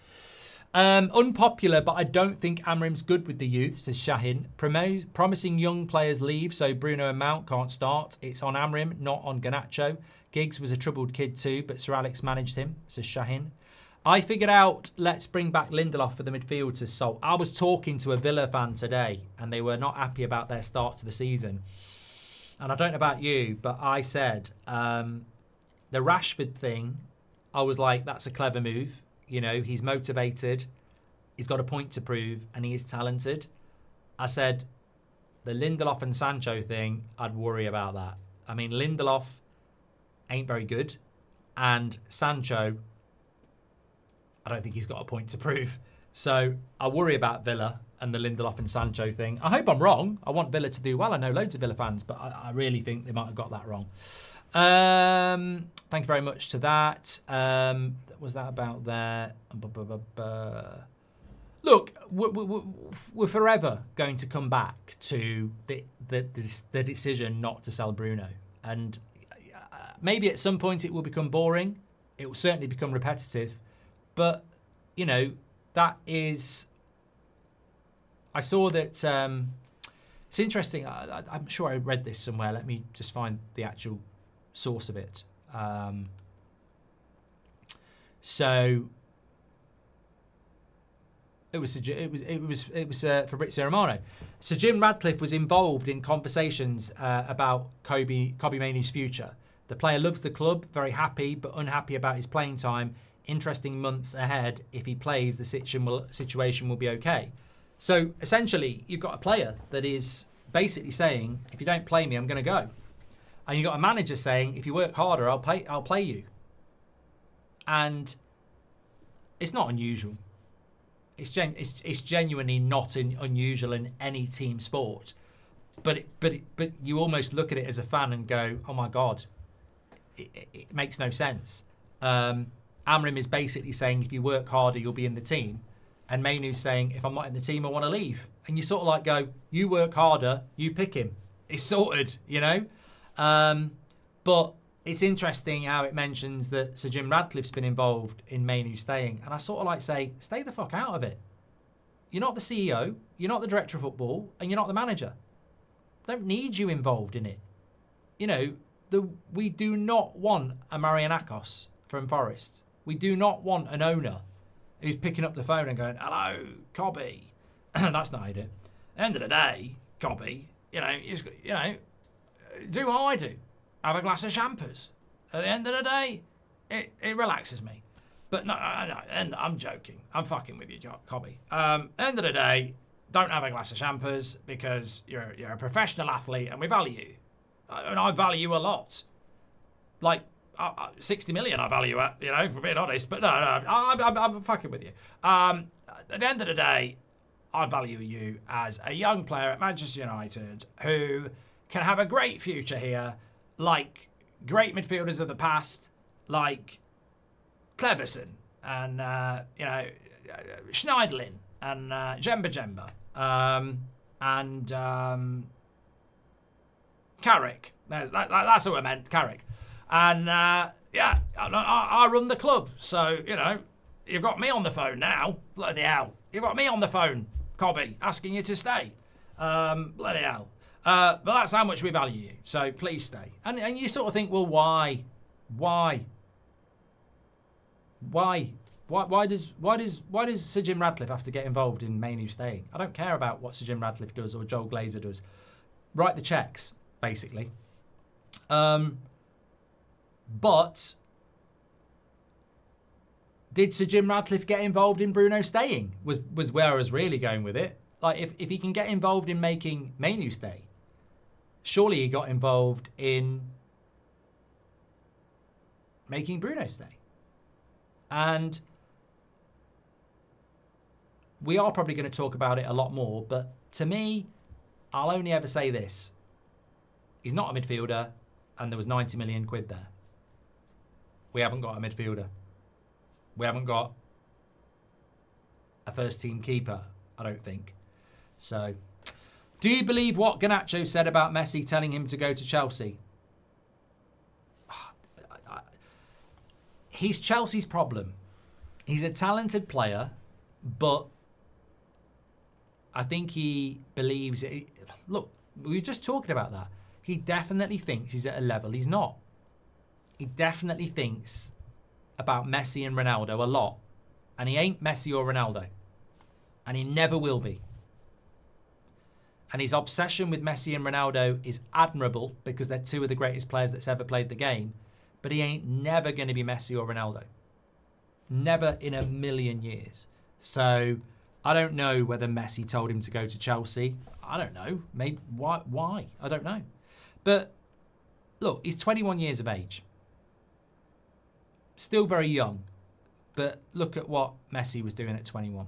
[SPEAKER 1] Unpopular, but I don't think Amorim's good with the youth, says Shahin. Promising young players leave, so Bruno and Mount can't start. It's on Amorim, not on Garnacho. Giggs was a troubled kid too, but Sir Alex managed him, says Shahin. I figured out, let's bring back Lindelof for the midfield, says Salt. I was talking to a Villa fan today, and they were not happy about their start to the season. And I don't know about you, but I said the Rashford thing, I was like, that's a clever move. You know, he's motivated, he's got a point to prove, and he is talented. I said the Lindelof and Sancho thing, I'd worry about that. I mean, Lindelof ain't very good, and Sancho, I don't think he's got a point to prove. So I worry about Villa and the Lindelof and Sancho thing. I hope I'm wrong. I want Villa to do well. I know loads of Villa fans, but I really think they might have got that wrong. Thank you very much to that. Was that about there? Look, we're forever going to come back to the decision not to sell Bruno. And maybe at some point it will become boring. It will certainly become repetitive. But, you know, that is... I saw that... it's interesting. I'm sure I read this somewhere. Let me just find the actual source of it. So it was Fabrizio Romano. So Jim Radcliffe was involved in conversations about Kobe Mainoo's future. The player loves the club, very happy, but unhappy about his playing time. Interesting months ahead. If he plays, the situation will be okay. So essentially, you've got a player that is basically saying, if you don't play me, I'm going to go. And you've got a manager saying, if you work harder, I'll play you. And it's not unusual. It's genuinely not unusual in any team sport. But you almost look at it as a fan and go, oh my God, it makes no sense. Amorim is basically saying, if you work harder, you'll be in the team. And Mainoo's saying, if I'm not in the team, I want to leave. And you sort of like go, you work harder, you pick him. It's sorted, you know? But it's interesting how it mentions that Sir Jim Radcliffe's been involved in Mainoo staying. And I sort of like say, stay the fuck out of it. You're not the CEO, you're not the director of football, and you're not the manager. Don't need you involved in it. You know, we do not want a Marianakos from Forest. We do not want an owner who's picking up the phone and going, hello, Cobby. That's not how you do it. At the end of the day, Cobby, you know, do what I do. Have a glass of champers. At the end of the day, it relaxes me. But no, I'm joking. I'm fucking with you, Cobby. End of the day, don't have a glass of champers because you're a professional athlete and we value you. And I value you a lot. Like, 60 million I value at, you know, for being honest. But no, I'm fucking with you. At the end of the day, I value you as a young player at Manchester United who can have a great future here, like great midfielders of the past, like Cleverson and, Schneiderlin and Jemba and Carrick. That's what I meant, Carrick. And, I run the club. So, you know, you've got me on the phone now. Bloody hell. You've got me on the phone, Cobby, asking you to stay. Bloody hell. But that's how much we value you. So please stay. And you sort of think, well, why? Why does Sir Jim Radcliffe have to get involved in Mainoo staying? I don't care about what Sir Jim Radcliffe does or Joel Glazer does. Write the checks, basically. But did Sir Jim Radcliffe get involved in Bruno staying? Was where I was really going with it. Like, if he can get involved in making Mainoo stay, surely he got involved in making Bruno stay. And we are probably going to talk about it a lot more, but to me, I'll only ever say this. He's not a midfielder, and there was 90 million quid there. We haven't got a midfielder. We haven't got a first-team keeper, I don't think. So, do you believe what Garnacho said about Messi telling him to go to Chelsea? He's Chelsea's problem. He's a talented player, but I think he believes it. Look, we were just talking about that. He definitely thinks he's at a level he's not. He definitely thinks about Messi and Ronaldo a lot. And he ain't Messi or Ronaldo. And he never will be. And his obsession with Messi and Ronaldo is admirable because they're two of the greatest players that's ever played the game. But he ain't never going to be Messi or Ronaldo. Never in a million years. So I don't know whether Messi told him to go to Chelsea. I don't know. Maybe why? I don't know. But look, he's 21 years of age. Still very young. But look at what Messi was doing at 21.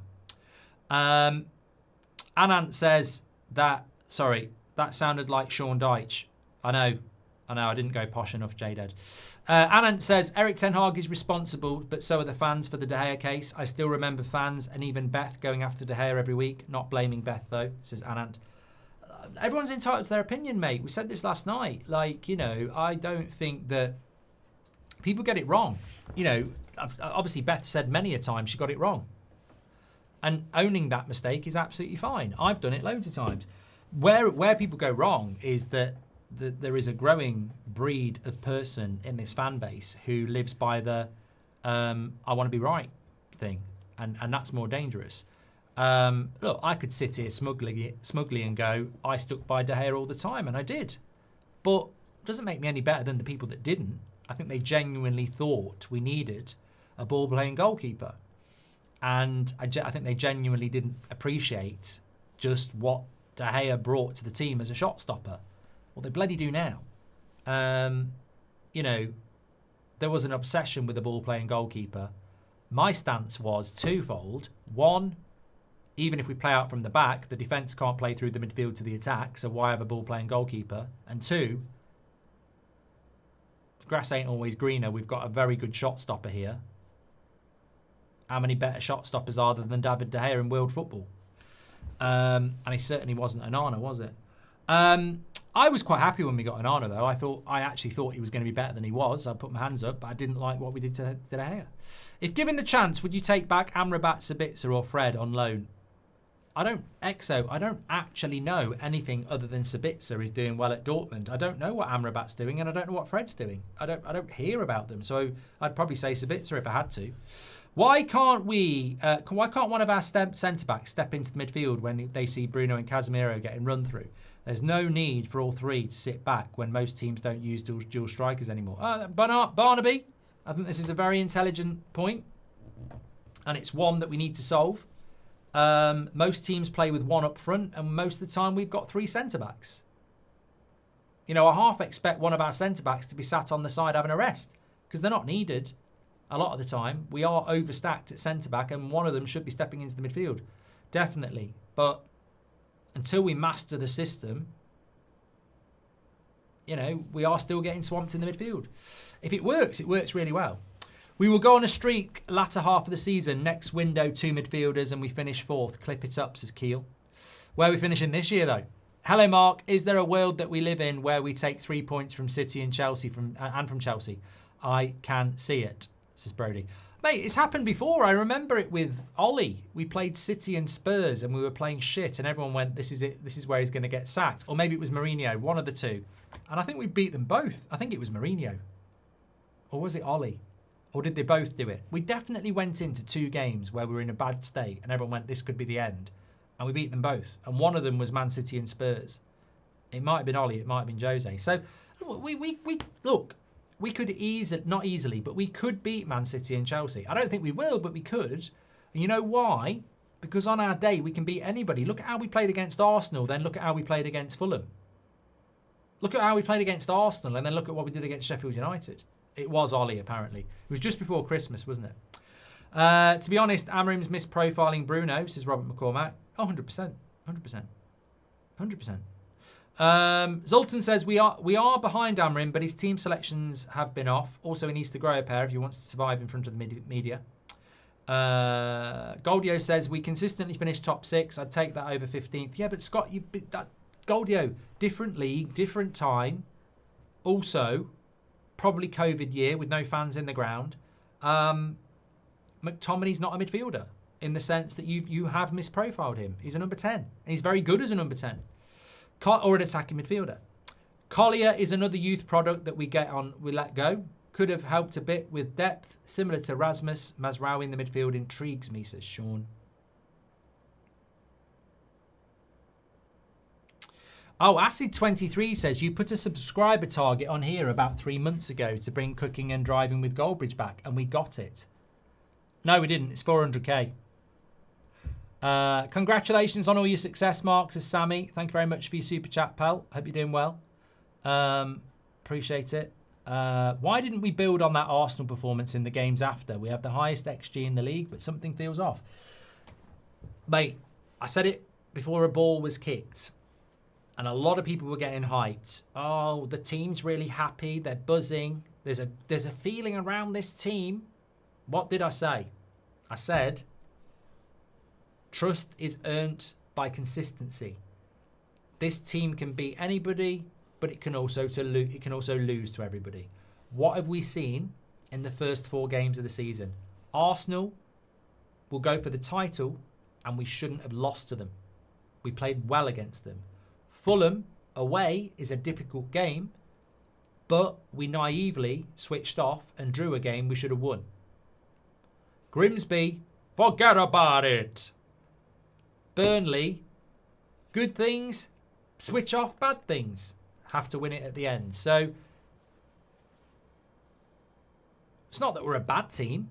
[SPEAKER 1] Anant says that sounded like Sean Dyche. I know, I didn't go posh enough, J-Dad. Anant says, Eric Ten Hag is responsible, but so are the fans for the De Gea case. I still remember fans and even Beth going after De Gea every week. Not blaming Beth, though, says Anant. Everyone's entitled to their opinion, mate. We said this last night. Like, you know, I don't think that people get it wrong. You know, obviously Beth said many a time she got it wrong. And owning that mistake is absolutely fine. I've done it loads of times. Where people go wrong is that there is a growing breed of person in this fan base who lives by the I want to be right thing. And that's more dangerous. Look, I could sit here smugly and go, I stuck by De Gea all the time, and I did. But it doesn't make me any better than the people that didn't. I think they genuinely thought we needed a ball-playing goalkeeper. And I think they genuinely didn't appreciate just what De Gea brought to the team as a shot stopper. Well, they bloody do now. You know, there was an obsession with the ball-playing goalkeeper. My stance was twofold. One, even if we play out from the back, the defence can't play through the midfield to the attack, so why have a ball-playing goalkeeper? And two, the grass ain't always greener. We've got a very good shot stopper here. How many better shot stoppers are there than David De Gea in world football? And he certainly wasn't Onana, was it? I was quite happy when we got Onana, though. I actually thought he was going to be better than he was. I put my hands up, but I didn't like what we did to De Gea. If given the chance, would you take back Amrabat, Sabitzer or Fred on loan? I don't actually know anything other than Sabitzer is doing well at Dortmund. I don't know what Amrabat's doing, and I don't know what Fred's doing. I don't hear about them, so I'd probably say Sabitzer if I had to. Why can't one of our centre-backs step into the midfield when they see Bruno and Casemiro getting run through? There's no need for all three to sit back when most teams don't use dual strikers anymore. Barnaby, I think this is a very intelligent point, and it's one that we need to solve. Most teams play with one up front, and most of the time we've got three centre-backs. You know, I half expect one of our centre-backs to be sat on the side having a rest. because they're not needed a lot of the time. We are overstacked at centre-back, and one of them should be stepping into the midfield. Definitely. But until we master the system, you know, we are still getting swamped in the midfield. If it works really well. We will go on a streak latter half of the season. Next window, 2 midfielders, and we finish 4th. Clip it up, says Keel. Where are we finishing this year, though? Hello, Mark. Is there a world that we live in where we take 3 points from City and Chelsea and from Chelsea? I can see it, says Brody. Mate, it's happened before. I remember it with Ollie. We played City and Spurs, and we were playing shit, and everyone went, this is it. This is where he's going to get sacked. Or maybe it was Mourinho, one of the two. And I think we beat them both. I think it was Mourinho. Or was it Ollie? Or did they both do it? We definitely went into 2 games where we were in a bad state and everyone went, this could be the end. And we beat them both. And one of them was Man City and Spurs. It might have been Ollie, it might have been Jose. So, look, we could not easily, but we could beat Man City and Chelsea. I don't think we will, but we could. And you know why? Because on our day, we can beat anybody. Look at how we played against Arsenal, then look at how we played against Fulham. Look at how we played against Arsenal, and then look at what we did against Sheffield United. It was Ollie, apparently. It was just before Christmas, wasn't it? To be honest, Amorim's misprofiling Bruno, says Robert McCormack. Oh, 100%. 100%. 100%. Zoltan says, we are behind Amorim, but his team selections have been off. Also, he needs to grow a pair if he wants to survive in front of the media. Goldio says, we consistently finish top 6. I'd take that over 15th. Yeah, but Scott, Goldio, different league, different time. Also, probably COVID year with no fans in the ground. McTominay's not a midfielder in the sense that you have misprofiled him. He's a number 10. And he's very good as a number 10. Or an attacking midfielder. Collier is another youth product that we let go. Could have helped a bit with depth, similar to Rasmus. Mazraoui in the midfield intrigues me, says Sean. Oh, Acid23 says, you put a subscriber target on here about 3 months ago to bring cooking and driving with Goldbridge back, and we got it. No, we didn't. It's 400k. Congratulations on all your success, Mark, says Sammy. Thank you very much for your super chat, pal. Hope you're doing well. Appreciate it. Why didn't we build on that Arsenal performance in the games after? We have the highest XG in the league, but something feels off. Mate, I said it before a ball was kicked. And a lot of people were getting hyped. Oh, the team's really happy. They're buzzing. There's a feeling around this team. What did I say? I said, trust is earned by consistency. This team can beat anybody, but it can also lose to everybody. What have we seen in the first 4 games of the season? Arsenal will go for the title, and we shouldn't have lost to them. We played well against them. Fulham away is a difficult game, but we naively switched off and drew a game we should have won. Grimsby, forget about it. Burnley, good things, switch off bad things. Have to win it at the end. So, it's not that we're a bad team.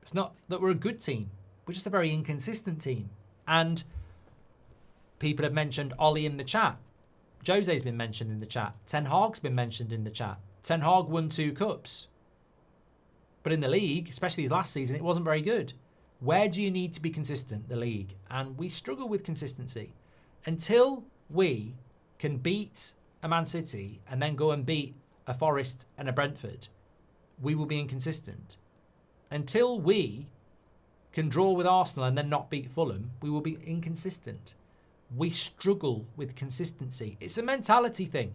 [SPEAKER 1] It's not that we're a good team. We're just a very inconsistent team. And people have mentioned Ollie in the chat. Jose's been mentioned in the chat. Ten Hag's been mentioned in the chat. Ten Hag won 2 cups. But in the league, especially last season, it wasn't very good. Where do you need to be consistent? The league. And we struggle with consistency. Until we can beat a Man City and then go and beat a Forest and a Brentford, we will be inconsistent. Until we can draw with Arsenal and then not beat Fulham, we will be inconsistent. We struggle with consistency. It's a mentality thing.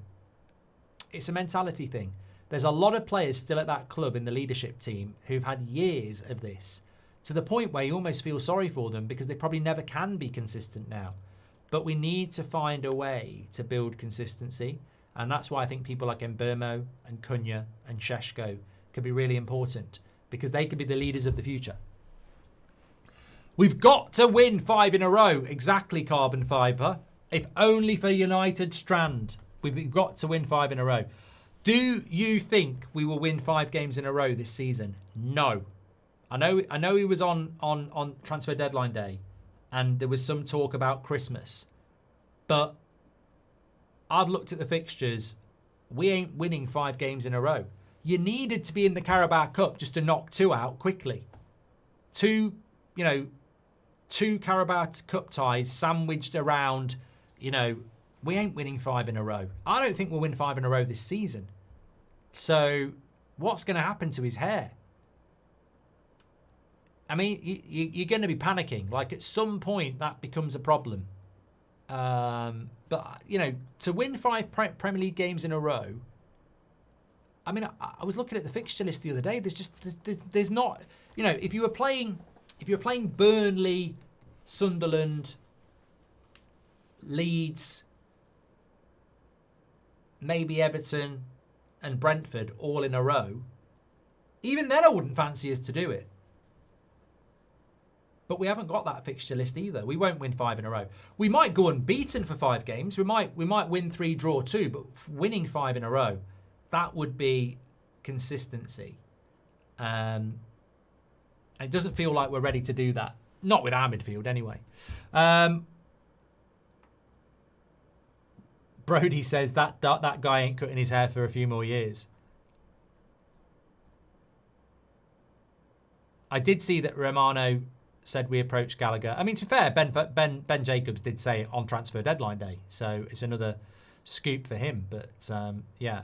[SPEAKER 1] It's a mentality thing. There's a lot of players still at that club in the leadership team who've had years of this, to the point where you almost feel sorry for them because they probably never can be consistent now. But we need to find a way to build consistency. And that's why I think people like Mbermo and Cunha and Sheshko could be really important, because they could be the leaders of the future. We've got to win 5 in a row. Exactly, Carbon Fibre. If only for United Strand. We've got to win 5 in a row. Do you think we will win 5 games in a row this season? No. I know he was on transfer deadline day and there was some talk about Christmas. But I've looked at the fixtures. We ain't winning 5 games in a row. You needed to be in the Carabao Cup just to knock 2 out quickly. Two Carabao Cup ties sandwiched around, we ain't winning 5 in a row. I don't think we'll win 5 in a row this season. So what's going to happen to his hair? I mean, you're going to be panicking. Like, at some point, that becomes a problem. But, to win 5 Premier League games in a row, I mean, I was looking at the fixture list the other day. There's not, if you were playing Burnley, Sunderland, Leeds, maybe Everton and Brentford all in a row, even then I wouldn't fancy us to do it. But we haven't got that fixture list either. We won't win 5 in a row. We might go unbeaten for 5 games. We might win 3, draw 2, but winning 5 in a row, that would be consistency. And it doesn't feel like we're ready to do that. Not with our midfield anyway. Brody says that guy ain't cutting his hair for a few more years. I did see that Romano said we approached Gallagher. I mean, to be fair, Ben Jacobs did say it on transfer deadline day, so it's another scoop for him. But yeah,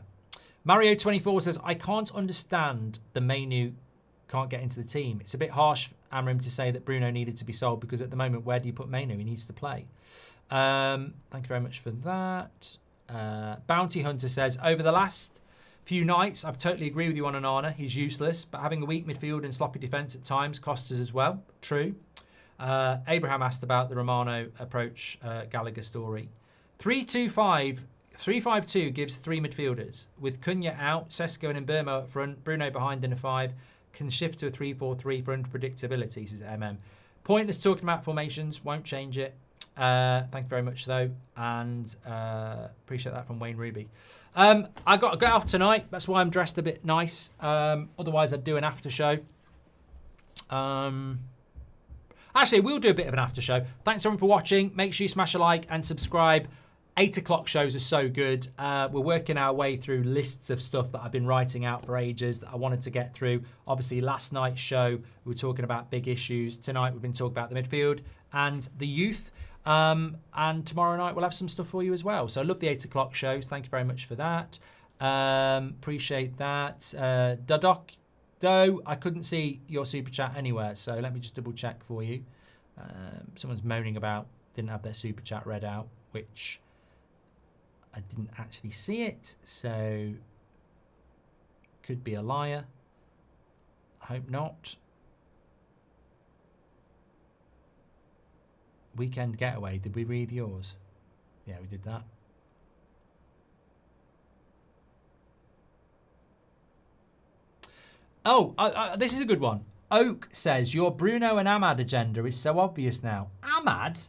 [SPEAKER 1] Mario24 says, I can't understand the Mainoo can't get into the team. It's a bit harsh, Amorim, to say that Bruno needed to be sold, because at the moment, where do you put Mainoo? He needs to play. Thank you very much for that. Bounty Hunter says, over the last few nights, I've totally agree with you on Onana. He's useless, but having a weak midfield and sloppy defence at times costs us as well. True. Abraham asked about the Romano approach Gallagher story. 3-5-2 gives 3 midfielders. With Cunha out, Sesko and Mbeumo up front, Bruno behind in a 5, can shift to a 3-4-3 for unpredictability, says MM. Pointless talking about formations, won't change it. Thank you very much, though, and appreciate that from Wayne Ruby. I got to go off tonight. That's why I'm dressed a bit nice. Otherwise, I'd do an after show. Actually, we'll do a bit of an after show. Thanks everyone for watching. Make sure you smash a like and subscribe. 8 o'clock shows are so good. We're working our way through lists of stuff that I've been writing out for ages that I wanted to get through. Obviously, last night's show, we were talking about big issues. Tonight, we've been talking about the midfield and the youth. And tomorrow night, we'll have some stuff for you as well. So I love the 8 o'clock shows. Thank you very much for that. Appreciate that. Dadok, though, I couldn't see your super chat anywhere. So let me just double check for you. Someone's moaning about didn't have their super chat read out, which I didn't actually see it. So could be a liar. Hope not. Weekend Getaway, did we read yours? Yeah, we did that. Oh, this is a good one. Oak says, your Bruno and Ahmad agenda is so obvious now. Ahmad?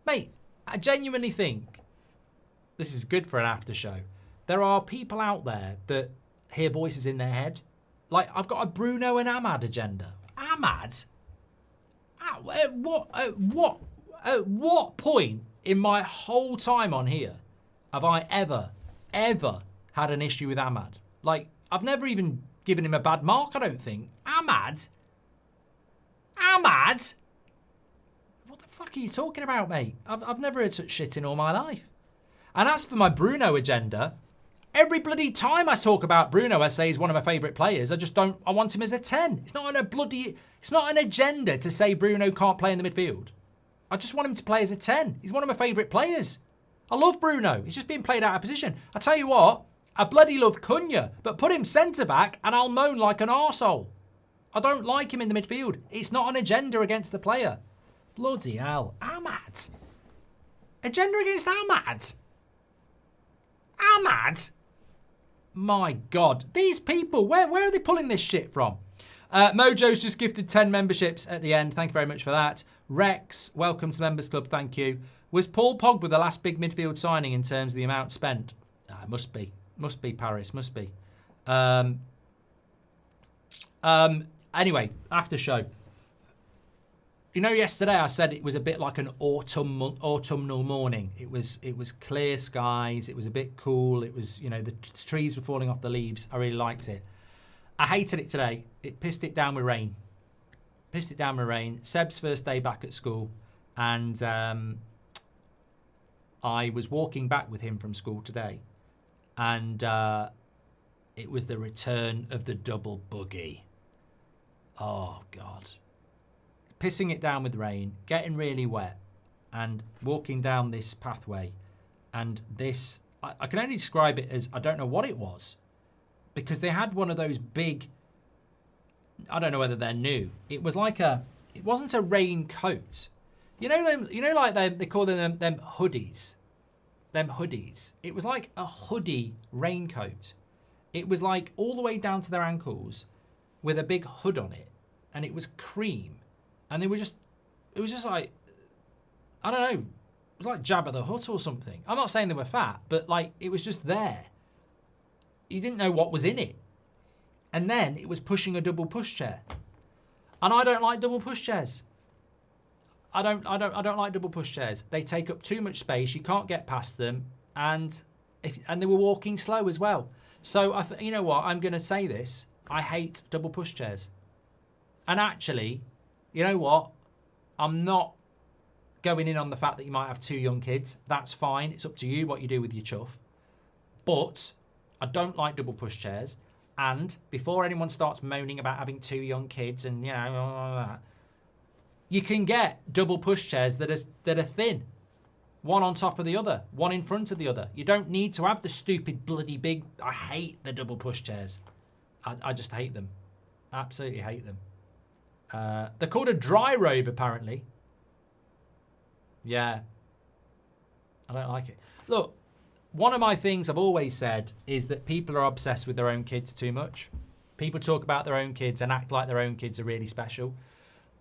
[SPEAKER 1] Mate, I genuinely think this is good for an after show. There are people out there that hear voices in their head. Like, I've got a Bruno and Ahmad agenda. Ahmad? At what point in my whole time on here have I ever had an issue with Ahmad? Like, I've never even given him a bad mark, I don't think. Ahmad? What the fuck are you talking about, mate? I've never heard such shit in all my life. And as for my Bruno agenda, every bloody time I talk about Bruno, I say he's one of my favourite players. I want him as a 10. It's not an agenda to say Bruno can't play in the midfield. I just want him to play as a 10. He's one of my favourite players. I love Bruno. He's just being played out of position. I tell you what, I bloody love Cunha, but put him centre-back and I'll moan like an arsehole. I don't like him in the midfield. It's not an agenda against the player. Bloody hell. Ahmad? Agenda against Ahmad? Ahmad? My God. These people, where are they pulling this shit from? Mojo's just gifted 10 memberships at the end. Thank you very much for that. Rex, welcome to the Members Club. Thank you. Was Paul Pogba the last big midfield signing in terms of the amount spent? Must be. Must be, Paris. Must be. Anyway, after show. You know, yesterday I said it was a bit like an autumnal morning. It was clear skies. It was a bit cool. It was, you know, the trees were falling off the leaves. I really liked it. I hated it today. It pissed it down with rain. Seb's first day back at school, and I was walking back with him from school today, and it was the return of the double buggy. Oh, God. Pissing it down with rain, getting really wet, and walking down this pathway. And this, I can only describe it as, I don't know what it was, because they had one of those big, I don't know whether they're new. It was like it wasn't a raincoat. You know them, like they call them hoodies. Them hoodies. It was like a hoodie raincoat. It was like all the way down to their ankles with a big hood on it. And it was cream. And it was just like, I don't know, it was like Jabba the Hutt or something. I'm not saying they were fat, but like it was just there. You didn't know what was in it. And then it was pushing a double pushchair. And I don't like double pushchairs. I don't like double pushchairs. They take up too much space. You can't get past them, and they were walking slow as well. So you know what? I'm going to say this. I hate double pushchairs. And actually, you know what? I'm not going in on the fact that you might have 2 young kids. That's fine. It's up to you what you do with your chuff. But I don't like double pushchairs. And before anyone starts moaning about having 2 young kids and, you know, all that, you can get double pushchairs that are thin. One on top of the other, one in front of the other. You don't need to have the stupid bloody big. I hate the double pushchairs. I just hate them. Absolutely hate them. They're called a dry robe, apparently. Yeah. I don't like it. Look, one of my things I've always said is that people are obsessed with their own kids too much. People talk about their own kids and act like their own kids are really special.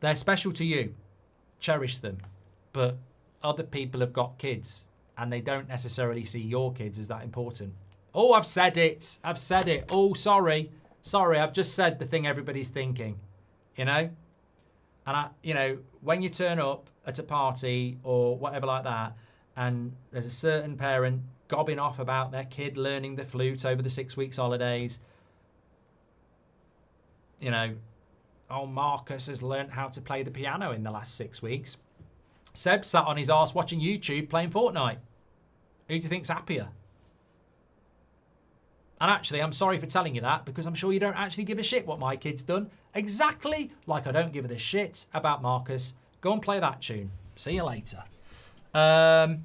[SPEAKER 1] They're special to you. Cherish them. But other people have got kids and they don't necessarily see your kids as that important. Oh, I've said it. I've said it. Oh, sorry. Sorry, I've just said the thing everybody's thinking. You know? And when you turn up at a party or whatever like that, and there's a certain parent gobbing off about their kid learning the flute over the 6 weeks holidays, you know, oh, Marcus has learnt how to play the piano in the last 6 weeks. Seb sat on his arse watching YouTube playing Fortnite. Who do you think's happier? And actually, I'm sorry for telling you that, because I'm sure you don't actually give a shit what my kid's done. Exactly like I don't give a shit about Marcus. Go and play that tune. See you later. No.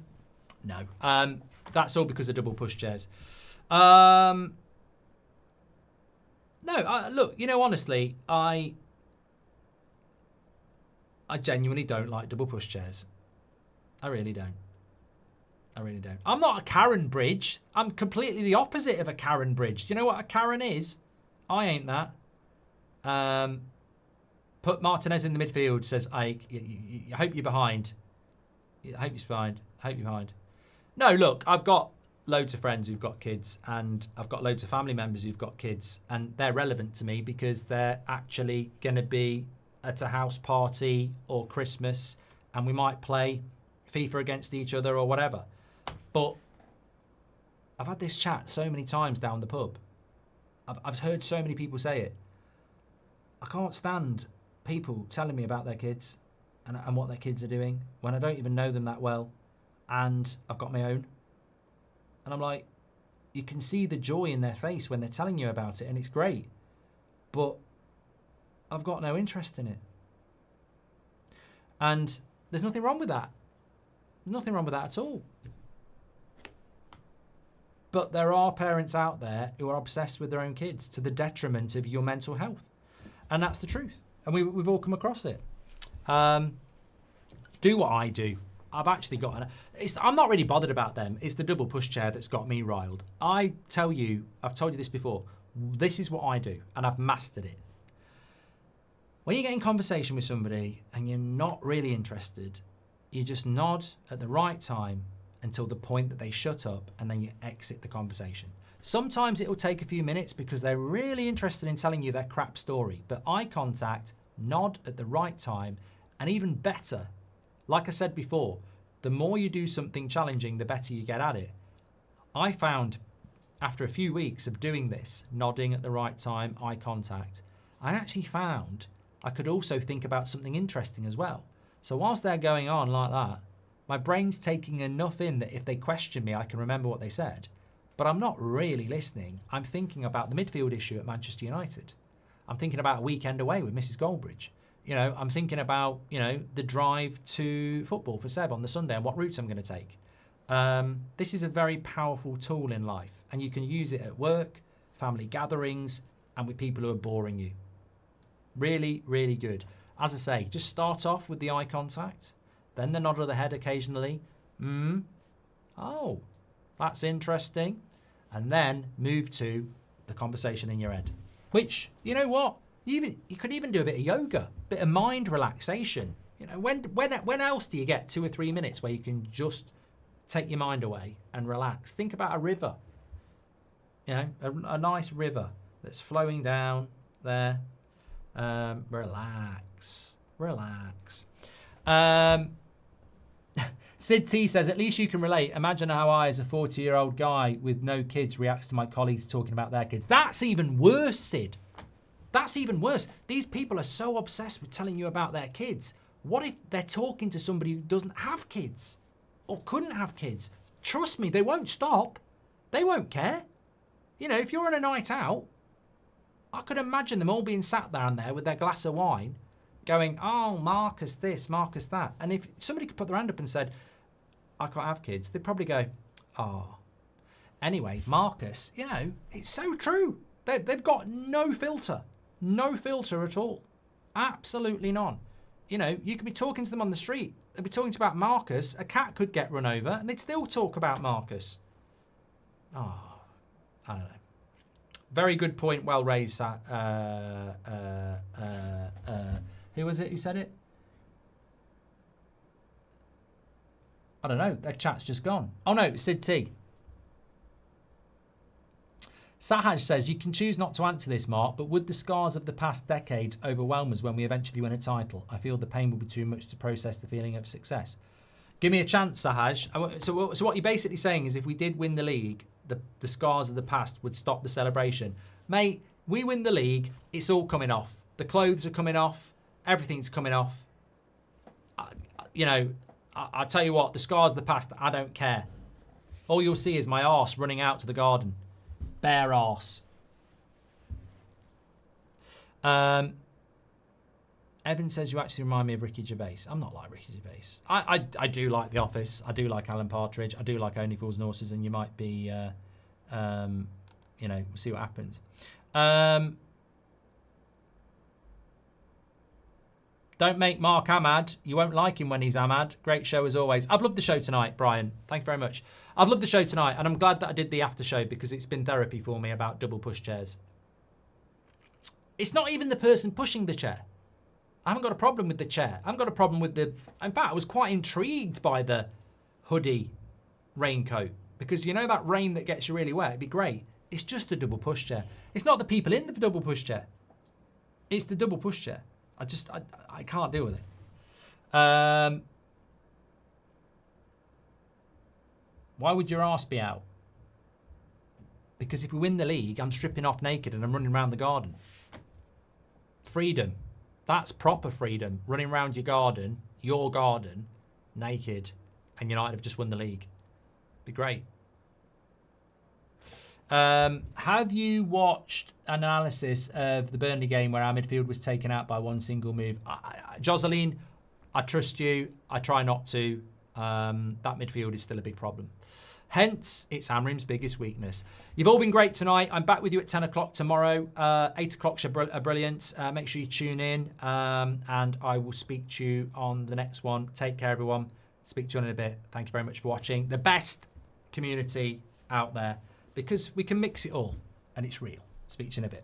[SPEAKER 1] That's all because of double pushchairs. No, look, you know, honestly, I genuinely don't like double pushchairs. I really don't. I really don't. I'm not a Karen Bridge. I'm completely the opposite of a Karen Bridge. Do you know what a Karen is? I ain't that. Put Martinez in the midfield, says Ike. I hope you're behind. I hope you're behind. I hope you're behind. No, look, I've got loads of friends who've got kids, and I've got loads of family members who've got kids, and they're relevant to me because they're actually going to be at a house party or Christmas, and we might play FIFA against each other or whatever. But I've had this chat so many times down the pub. I've heard so many people say it. I can't stand people telling me about their kids and what their kids are doing when I don't even know them that well, and I've got my own. And I'm like, you can see the joy in their face when they're telling you about it, and it's great. But I've got no interest in it. And there's nothing wrong with that. Nothing wrong with that at all. But there are parents out there who are obsessed with their own kids to the detriment of your mental health. And that's the truth. And we've all come across it. Do what I do. I've actually got I'm not really bothered about them. It's the double pushchair that's got me riled. I've told you this before. This is what I do, and I've mastered it. When you get in conversation with somebody and you're not really interested, you just nod at the right time until the point that they shut up, and then you exit the conversation. Sometimes it'll take a few minutes because they're really interested in telling you their crap story, but eye contact, nod at the right time, And even better, like I said before, the more you do something challenging, the better you get at it. I found after a few weeks of doing this, nodding at the right time, eye contact, I actually found I could also think about something interesting as well. So whilst they're going on like that, my brain's taking enough in that if they question me, I can remember what they said. But I'm not really listening. I'm thinking about the midfield issue at Manchester United. I'm thinking about a weekend away with Mrs. Goldbridge. You know, I'm thinking about, you know, the drive to football for Seb on the Sunday and what routes I'm going to take. This is a very powerful tool in life, and you can use it at work, family gatherings, and with people who are boring you. Really, really good. As I say, just start off with the eye contact, then the nod of the head occasionally. Oh, that's interesting. And then move to the conversation in your head. Which, you know what? You could even do a bit of yoga, a bit of mind relaxation. You know, when else do you get 2 or 3 minutes where you can just take your mind away and relax? Think about a river. You know, a nice river that's flowing down there. Relax. Sid T says, at least you can relate. Imagine how I, as a 40-year-old guy with no kids, reacts to my colleagues talking about their kids. That's even worse, Sid. That's even worse. These people are so obsessed with telling you about their kids. What if they're talking to somebody who doesn't have kids or couldn't have kids? Trust me, they won't stop. They won't care. You know, if you're on a night out, I could imagine them all being sat down there with their glass of wine going, oh, Marcus this, Marcus that. And if somebody could put their hand up and said, I can't have kids, they'd probably go, oh. Anyway, Marcus, you know, it's so true. They've got no filter. No filter at all. Absolutely none. You know, you could be talking to them on the street. They'd be talking about Marcus. A cat could get run over and they'd still talk about Marcus. Oh, I don't know. Very good point. Well raised. Who was it who said it? I don't know. Their chat's just gone. Oh no, it's Sid T. Sahaj says, you can choose not to answer this, Mark, but would the scars of the past decades overwhelm us when we eventually win a title? I feel the pain will be too much to process the feeling of success. Give me a chance, Sahaj. So what you're basically saying is if we did win the league, the scars of the past would stop the celebration. Mate, we win the league, it's all coming off. The clothes are coming off. Everything's coming off. I'll tell you what, the scars of the past, I don't care. All you'll see is my arse running out to the garden. Bare arse. Evan says you actually remind me of Ricky Gervais. I'm not like Ricky Gervais. I do like The Office. I do like Alan Partridge. I do like Only Fools and Horses, and you might be, we'll see what happens. Don't make Mark Ahmad. You won't like him when he's Ahmad. Great show as always. I've loved the show tonight, Brian. Thank you very much. I've loved the show tonight, and I'm glad that I did the after show because it's been therapy for me about double push chairs. It's not even the person pushing the chair. I haven't got a problem with the chair. I haven't got a problem with the... In fact, I was quite intrigued by the hoodie raincoat because you know that rain that gets you really wet? It'd be great. It's just a double push chair. It's not the people in the double push chair. It's the double push chair. I can't deal with it. Why would your arse be out? Because if we win the league, I'm stripping off naked and I'm running around the garden. Freedom. That's proper freedom. Running around your garden, naked, and United have just won the league. Be great. Have you watched an analysis of the Burnley game where our midfield was taken out by one single move? Jocelyn, I trust you. I try not to. That midfield is still a big problem. Hence, it's Amorim's biggest weakness. You've all been great tonight. I'm back with you at 10 o'clock tomorrow. 8 o'clock are brilliant. Make sure you tune in. And I will speak to you on the next one. Take care, everyone. Speak to you in a bit. Thank you very much for watching. The best community out there because we can mix it all and it's real. Speak to you in a bit.